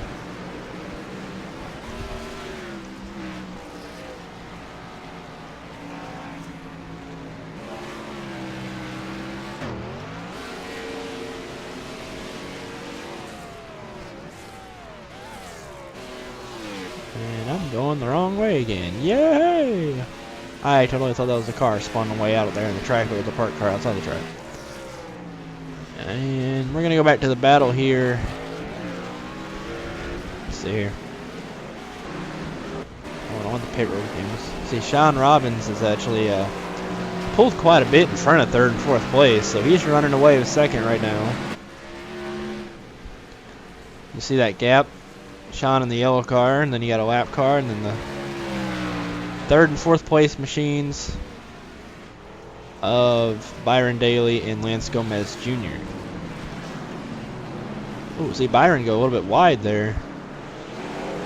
And I'm going the wrong way again. Yay! I totally thought that was a car spun away out there in the track. It was a parked car outside the track. And we're going to go back to the battle here. Let's see here. I want the pit road games. See, Sean Robbins is actually pulled quite a bit in front of 3rd and 4th place, so he's running away with 2nd right now. You see that gap? Sean in the yellow car, and then you got a lap car, and then the 3rd and 4th place machines of Byron Daly and Lance Gomez Jr. Oh, see Byron go a little bit wide there.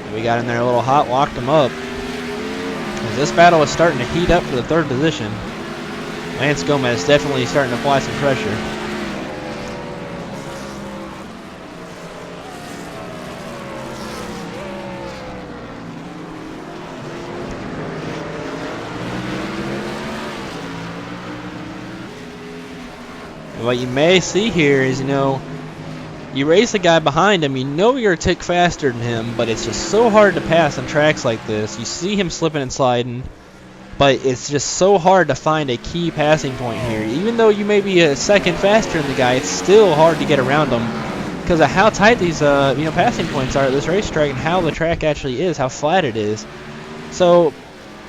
And we got in there a little hot, locked him up. As this battle is starting to heat up for the 3rd position. Lance Gomez definitely starting to apply some pressure. What you may see here is, you race the guy behind him, you're a tick faster than him, but it's just so hard to pass on tracks like this. You see him slipping and sliding, but it's just so hard to find a key passing point here. Even though you may be a second faster than the guy, it's still hard to get around him because of how tight these passing points are at this racetrack and how the track actually is, how flat it is. So,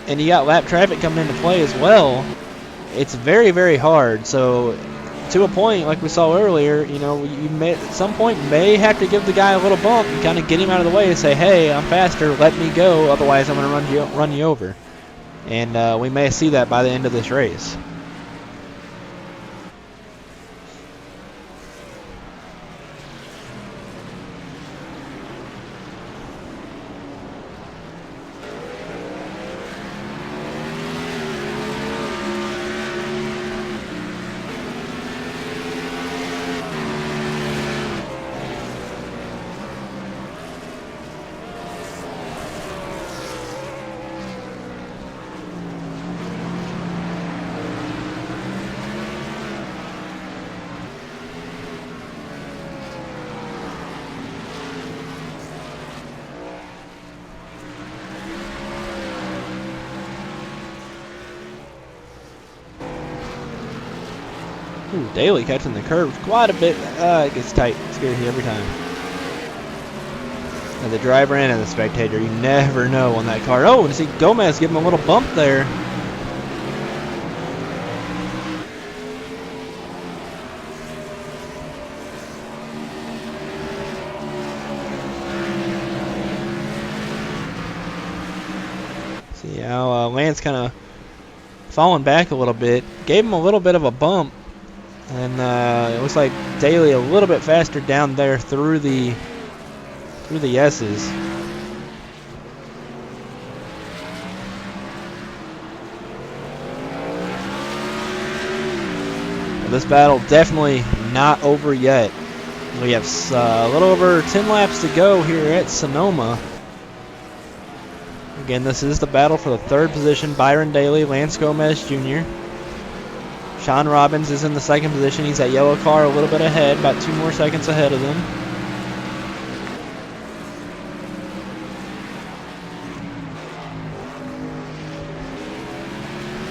and you got lap traffic coming into play as well. It's very, very hard. So to a point, like we saw earlier, you know, you may at some point may have to give the guy a little bump and kind of get him out of the way and say, hey, I'm faster, let me go, otherwise I'm going to run you over. And we may see that by the end of this race. Ooh, Daly catching the curve quite a bit. It gets tight. Scares me every time. As the driver and as the spectator, you never know on that car. Oh, and see Gomez give him a little bump there. See how Lance kind of falling back a little bit. Gave him a little bit of a bump. And it looks like Daly a little bit faster down there through the S's. This battle definitely not over yet. We have a little over 10 laps to go here at Sonoma. Again, this is the battle for the third position. Byron Daly, Lance Gomez Jr. Sean Robbins is in the second position. He's that yellow car a little bit ahead, about 2 more seconds ahead of them.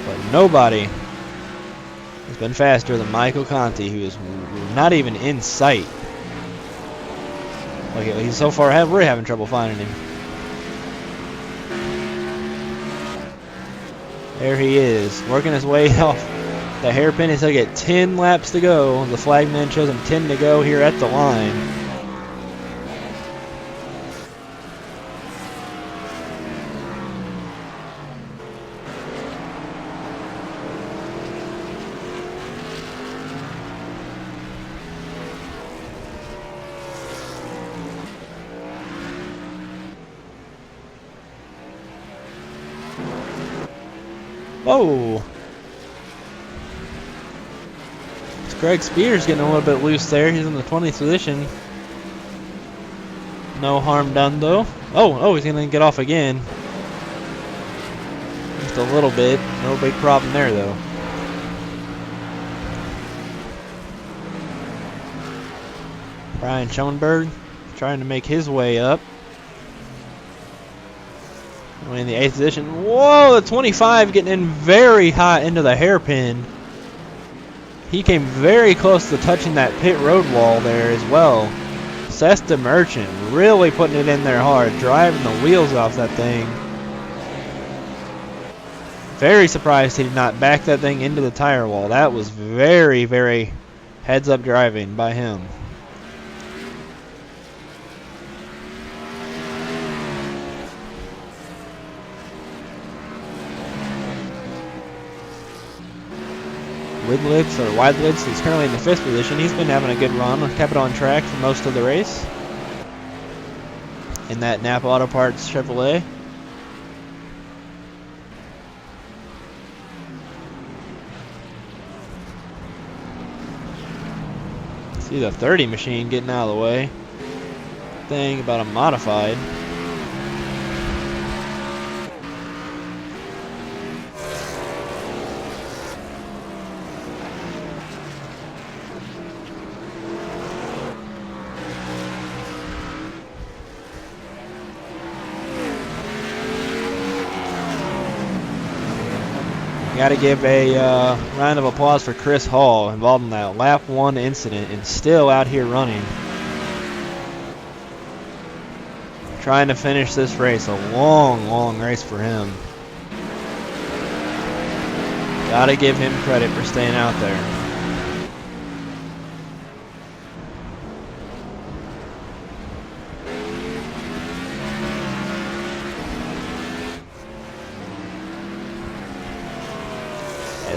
But nobody has been faster than Michael Conti, who is not even in sight. Okay, he's so far ahead, we're having trouble finding him. There he is, working his way off the hairpin. He's going to get 10 laps to go. The flagman shows him 10 to go here at the line. Whoa! Greg Spears getting a little bit loose there. He's in the 20th position. No harm done though. Oh, he's gonna get off again. Just a little bit. No big problem there though. Brian Schoenberg trying to make his way up. In the 8th position. Whoa, the 25 getting in very hot into the hairpin. He came very close to touching that pit road wall there as well. Seth Merchant really putting it in there hard, driving the wheels off that thing. Very surprised he did not back that thing into the tire wall. That was very, very heads-up driving by him. Widlitz is currently in the 5th position. He's been having a good run. Kept it on track for most of the race in that Napa Auto Parts Chevrolet. See the 30 machine getting out of the way. Thing about a modified. Got to give a round of applause for Chris Hall, involved in that lap 1 incident and still out here running. Trying to finish this race. A long, long race for him. Got to give him credit for staying out there.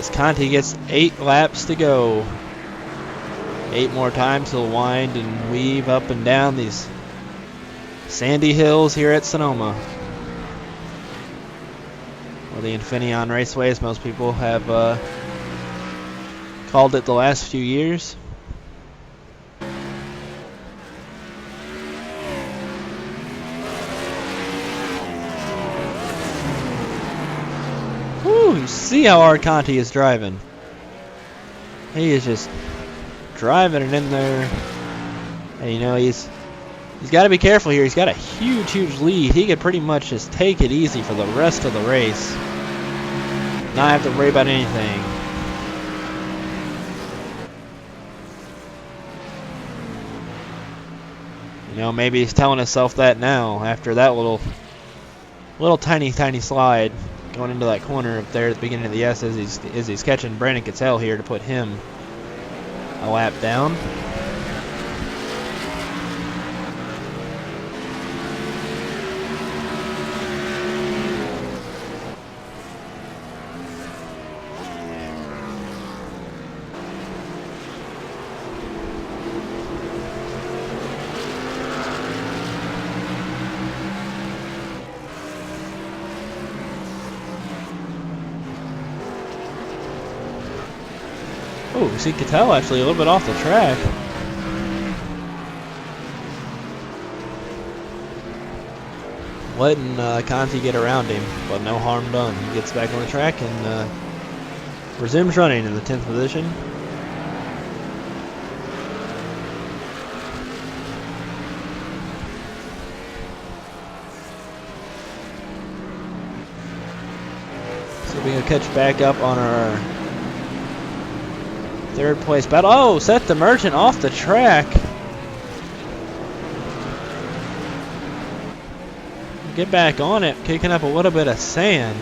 as Conti gets 8 laps to go. 8 more times he'll wind and weave up and down these sandy hills here at Sonoma. Or the Infineon Raceway, as most people have called it the last few years. Woo! You see how hard Conti is driving. He is just driving it in there. And you know, he's got to be careful here. He's got a huge lead. He could pretty much just take it easy for the rest of the race. Not have to worry about anything. You know, maybe he's telling himself that now after that little tiny slide going into that corner up there at the beginning of the S as he's catching Brandon Cattell here to put him a lap down. Oh, we see Cattell actually a little bit off the track. Letting Conti get around him, but no harm done. He gets back on the track and resumes running in the 10th position. So we can catch back up on our 3rd place battle. Oh, Seth the Merchant off the track. Get back on it, kicking up a little bit of sand.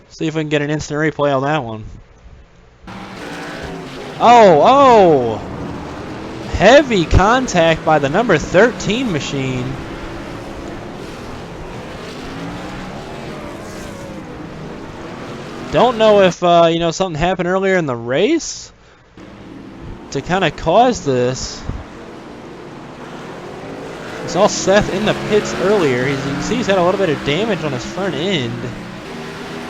See if we can get an instant replay on that one. Oh! Heavy contact by the number 13 machine. Don't know if you know, something happened earlier in the race to kind of cause this. We saw Seth in the pits earlier. You can see he's had a little bit of damage on his front end.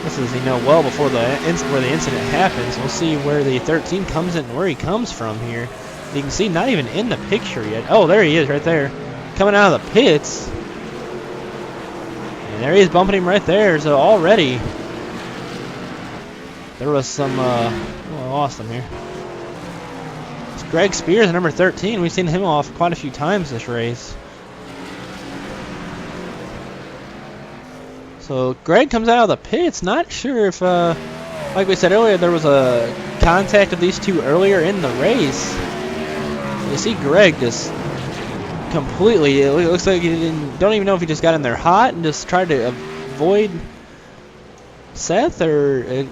This is, you know, well before where the incident happens. We'll see where the 13 comes in and where he comes from here. You can see not even in the picture yet. Oh, there he is right there, coming out of the pits. And there he is, bumping him right there. So already there was some, I lost him here. It's Greg Spears, number 13. We've seen him off quite a few times this race. So Greg comes out of the pits. Not sure if, like we said earlier, there was a contact of these two earlier in the race. You see Greg just completely, it looks like he don't even know if he just got in there hot and just tried to avoid Seth, or it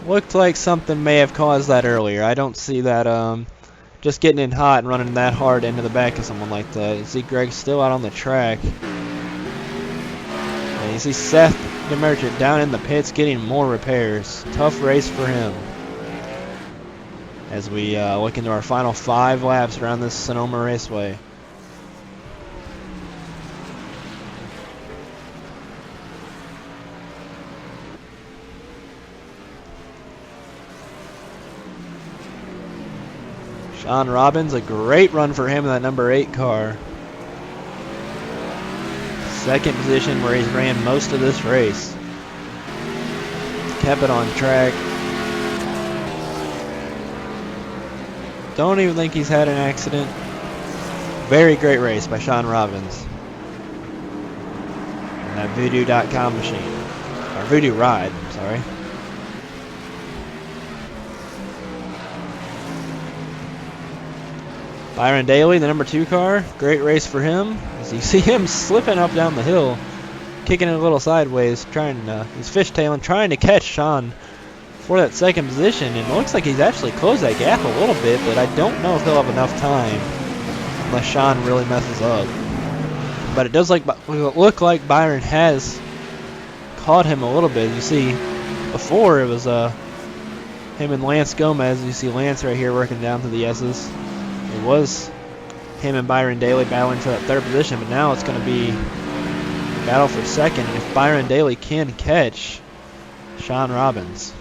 looked like something may have caused that earlier. I don't see that just getting in hot and running that hard into the back of someone like that. You see Greg still out on the track. And you see Seth the Merchant down in the pits getting more repairs. Tough race for him. As we look into our final 5 laps around this Sonoma Raceway. Sean Robbins, a great run for him in that number 8 car. 2nd position where he's ran most of this race. Kept it on track. Don't even think he's had an accident. Very great race by Sean Robbins. And that Voodoo.com machine. Or Voodoo Ride, sorry. Byron Daly, the number 2 car. Great race for him. As you see him slipping up down the hill, kicking it a little sideways, he's fishtailing, trying to catch Sean for that 2nd position. And it looks like he's actually closed that gap a little bit, but I don't know if he'll have enough time unless Sean really messes up. But it does look like Byron has caught him a little bit. You see, before it was him and Lance Gomez. You see Lance right here working down to the S's. It was him and Byron Daly battling for that third position, but now it's going to be a battle for second. And if Byron Daly can catch Sean Robbins,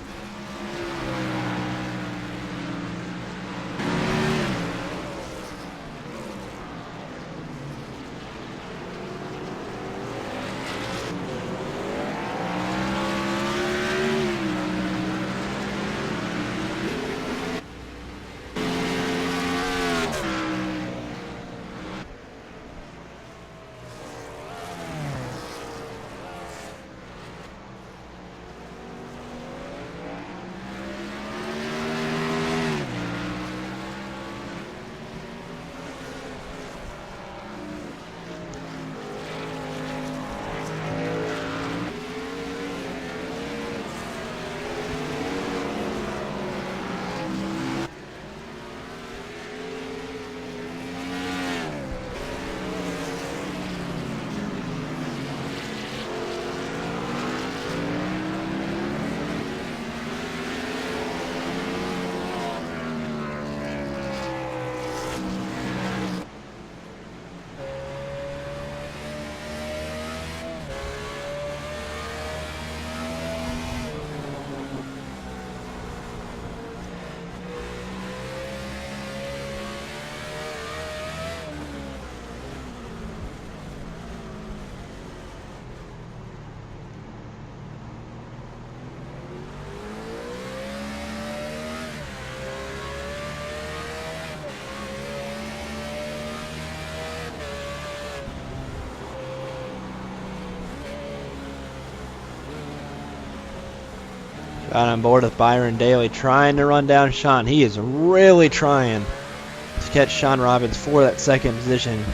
got on board with Byron Daly, trying to run down Sean. He is really trying to catch Sean Robbins for that second position.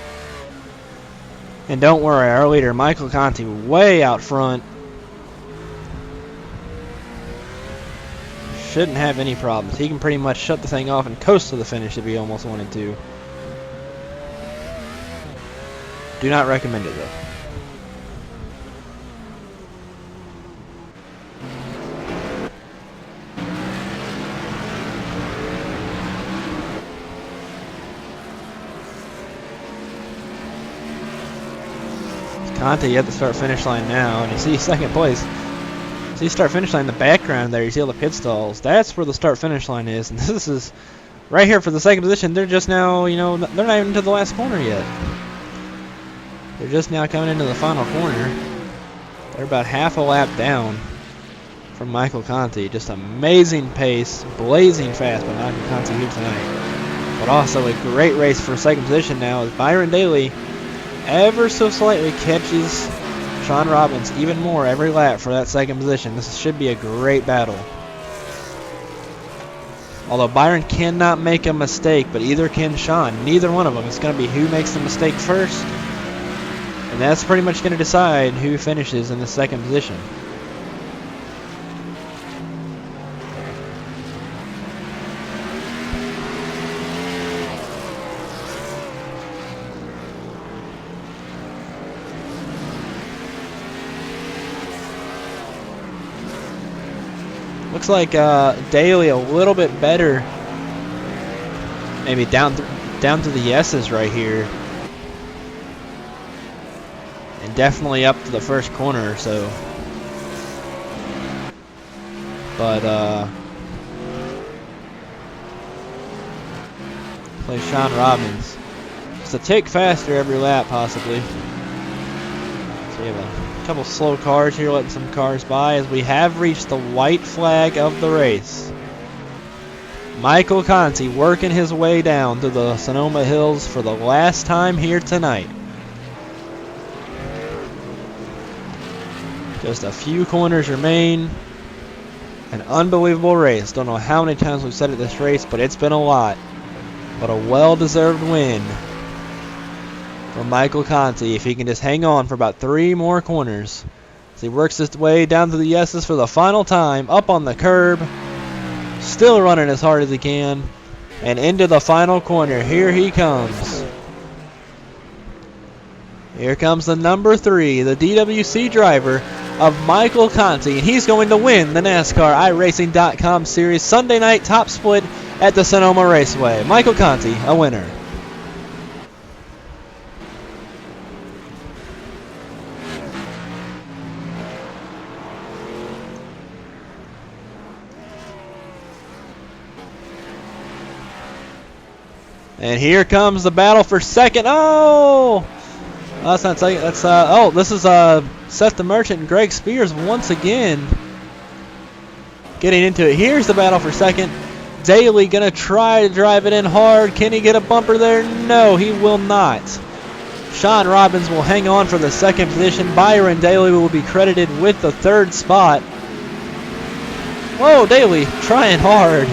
And don't worry, our leader, Michael Conti, way out front. Shouldn't have any problems. He can pretty much shut the thing off and coast to the finish if he almost wanted to. Do not recommend it, though. Conti at the start-finish line now, and you see second place. See start-finish line in the background there. You see all the pit stalls. That's where the start-finish line is, and this is right here for the second position. They're just now, you know, they're not even to the last corner yet. They're just now coming into the final corner. They're about half a lap down from Michael Conti. Just amazing pace, blazing fast by Michael Conti here tonight. But also a great race for second position now as Byron Daly ever so slightly catches Sean Robbins even more every lap for that second position. This should be a great battle. Although Byron cannot make a mistake, but either can Sean. Neither one of them. It's going to be who makes the mistake first, and that's pretty much going to decide who finishes in the second position. Looks like Daly a little bit better, maybe down to the S's right here, and definitely up to the first corner or so. But play Sean Robbins just a tick faster every lap possibly. So you have a couple slow cars here, letting some cars by as we have reached the white flag of the race. Michael Conti working his way down to the Sonoma Hills for the last time here tonight. Just a few corners remain. An unbelievable race. Don't know how many times we've said it this race, but it's been a lot. But a well-deserved win for Michael Conti if he can just hang on for about 3 more corners. As he works his way down to the S's for the final time, up on the curb, still running as hard as he can, and into the final corner. Here he comes. Here comes the number 3, the DWC driver, of Michael Conti, and he's going to win the NASCAR iRacing.com Series Sunday night top split at the Sonoma Raceway. Michael Conti, a winner. And here comes the battle for second. Oh! That's not second. That's oh, this is Seth the Merchant and Greg Spears once again getting into it. Here's the battle for second. Daly gonna try to drive it in hard. Can he get a bumper there? No, he will not. Sean Robbins will hang on for the second position. Byron Daly will be credited with the third spot. Whoa, Daly trying hard.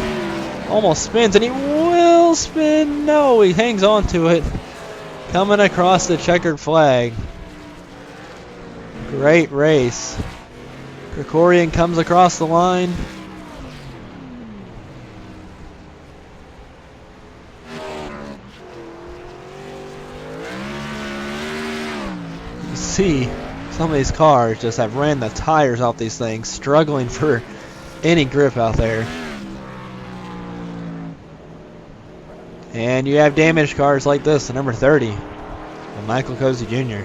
Almost spins, and he will spin. No, he hangs on to it. Coming across the checkered flag. Great race. Krikorian comes across the line. You see, some of these cars just have ran the tires off these things, struggling for any grip out there. And you have damaged cars like this, the number 30, of Michael Cozy Jr.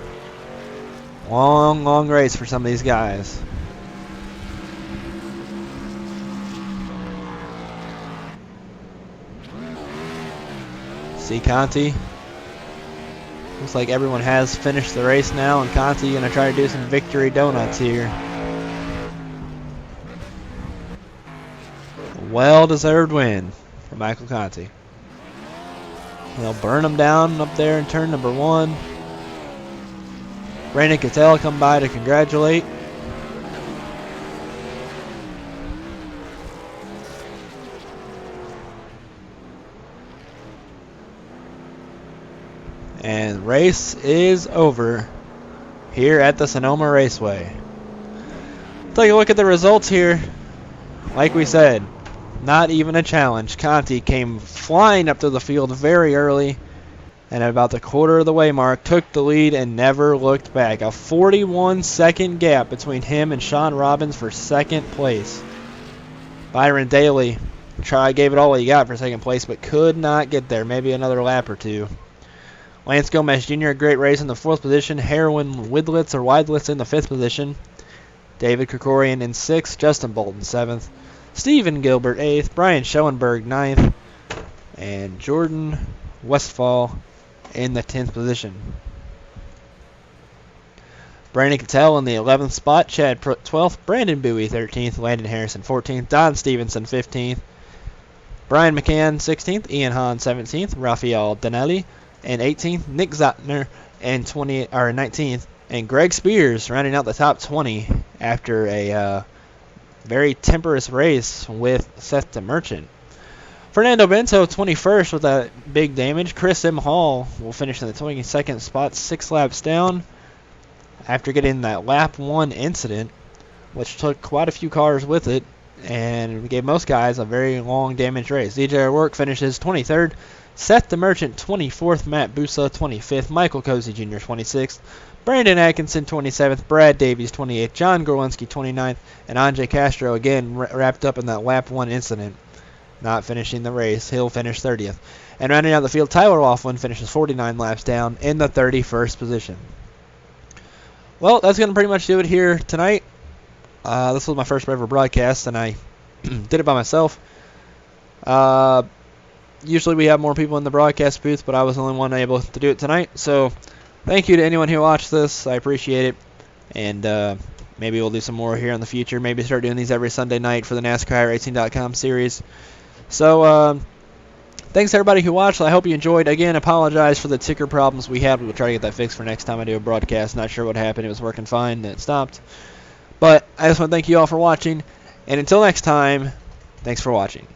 Long, long race for some of these guys. See Conti. Looks like everyone has finished the race now, and Conti gonna try to do some victory donuts here. Well-deserved win for Michael Conti. They'll burn them down up there in turn number 1. Brandon Cattell come by to congratulate. And race is over here at the Sonoma Raceway. Take a look at the results here. Like we said, not even a challenge. Conti came flying up to the field very early, and at about the quarter of the way mark took the lead and never looked back. A 41-second gap between him and Sean Robbins for second place. Byron Daly gave it all he got for second place, but could not get there. Maybe another lap or two. Lance Gomez Jr., a great race in the 4th position. Heroin Weidlitz in the 5th position. David Krikorian in 6th. Justin Bolton 7th. Stephen Gilbert 8th, Brian Schoenberg 9th, and Jordan Westfall in the 10th position. Brandon Cattell in the 11th spot, Chad 12th, Brandon Bowie 13th, Landon Harrison 14th, Don Stevenson 15th, Brian McCann 16th, Ian Hahn 17th, Rafael Danelli and 18th, Nick Zotner and 19th, and Greg Spears rounding out the top 20 after a very temperate race with Seth the Merchant. Fernando Bento 21st with that big damage. Chris M. Hall will finish in the 22nd spot, 6 laps down after getting that lap 1 incident, which took quite a few cars with it and gave most guys a very long damage race. DJ O'Rourke finishes 23rd. Seth the Merchant 24th. Matt Busa 25th. Michael Cozy Jr. 26th. Brandon Atkinson 27th, Brad Davies 28th, John Gorwinski 29th, and Anjay Castro again wrapped up in that lap 1 incident, not finishing the race. He'll finish 30th. And rounding out the field, Tyler Laughlin finishes 49 laps down in the 31st position. Well, that's going to pretty much do it here tonight. This was my first ever broadcast, and I did it by myself. Usually we have more people in the broadcast booth, but I was the only one able to do it tonight, so thank you to anyone who watched this. I appreciate it. And maybe we'll do some more here in the future. Maybe start doing these every Sunday night for the NASCAR iRacing.com series. So, thanks to everybody who watched. I hope you enjoyed. Again, apologize for the ticker problems we had. We'll try to get that fixed for next time I do a broadcast. Not sure what happened. It was working fine, and it stopped. But I just want to thank you all for watching. And until next time, thanks for watching.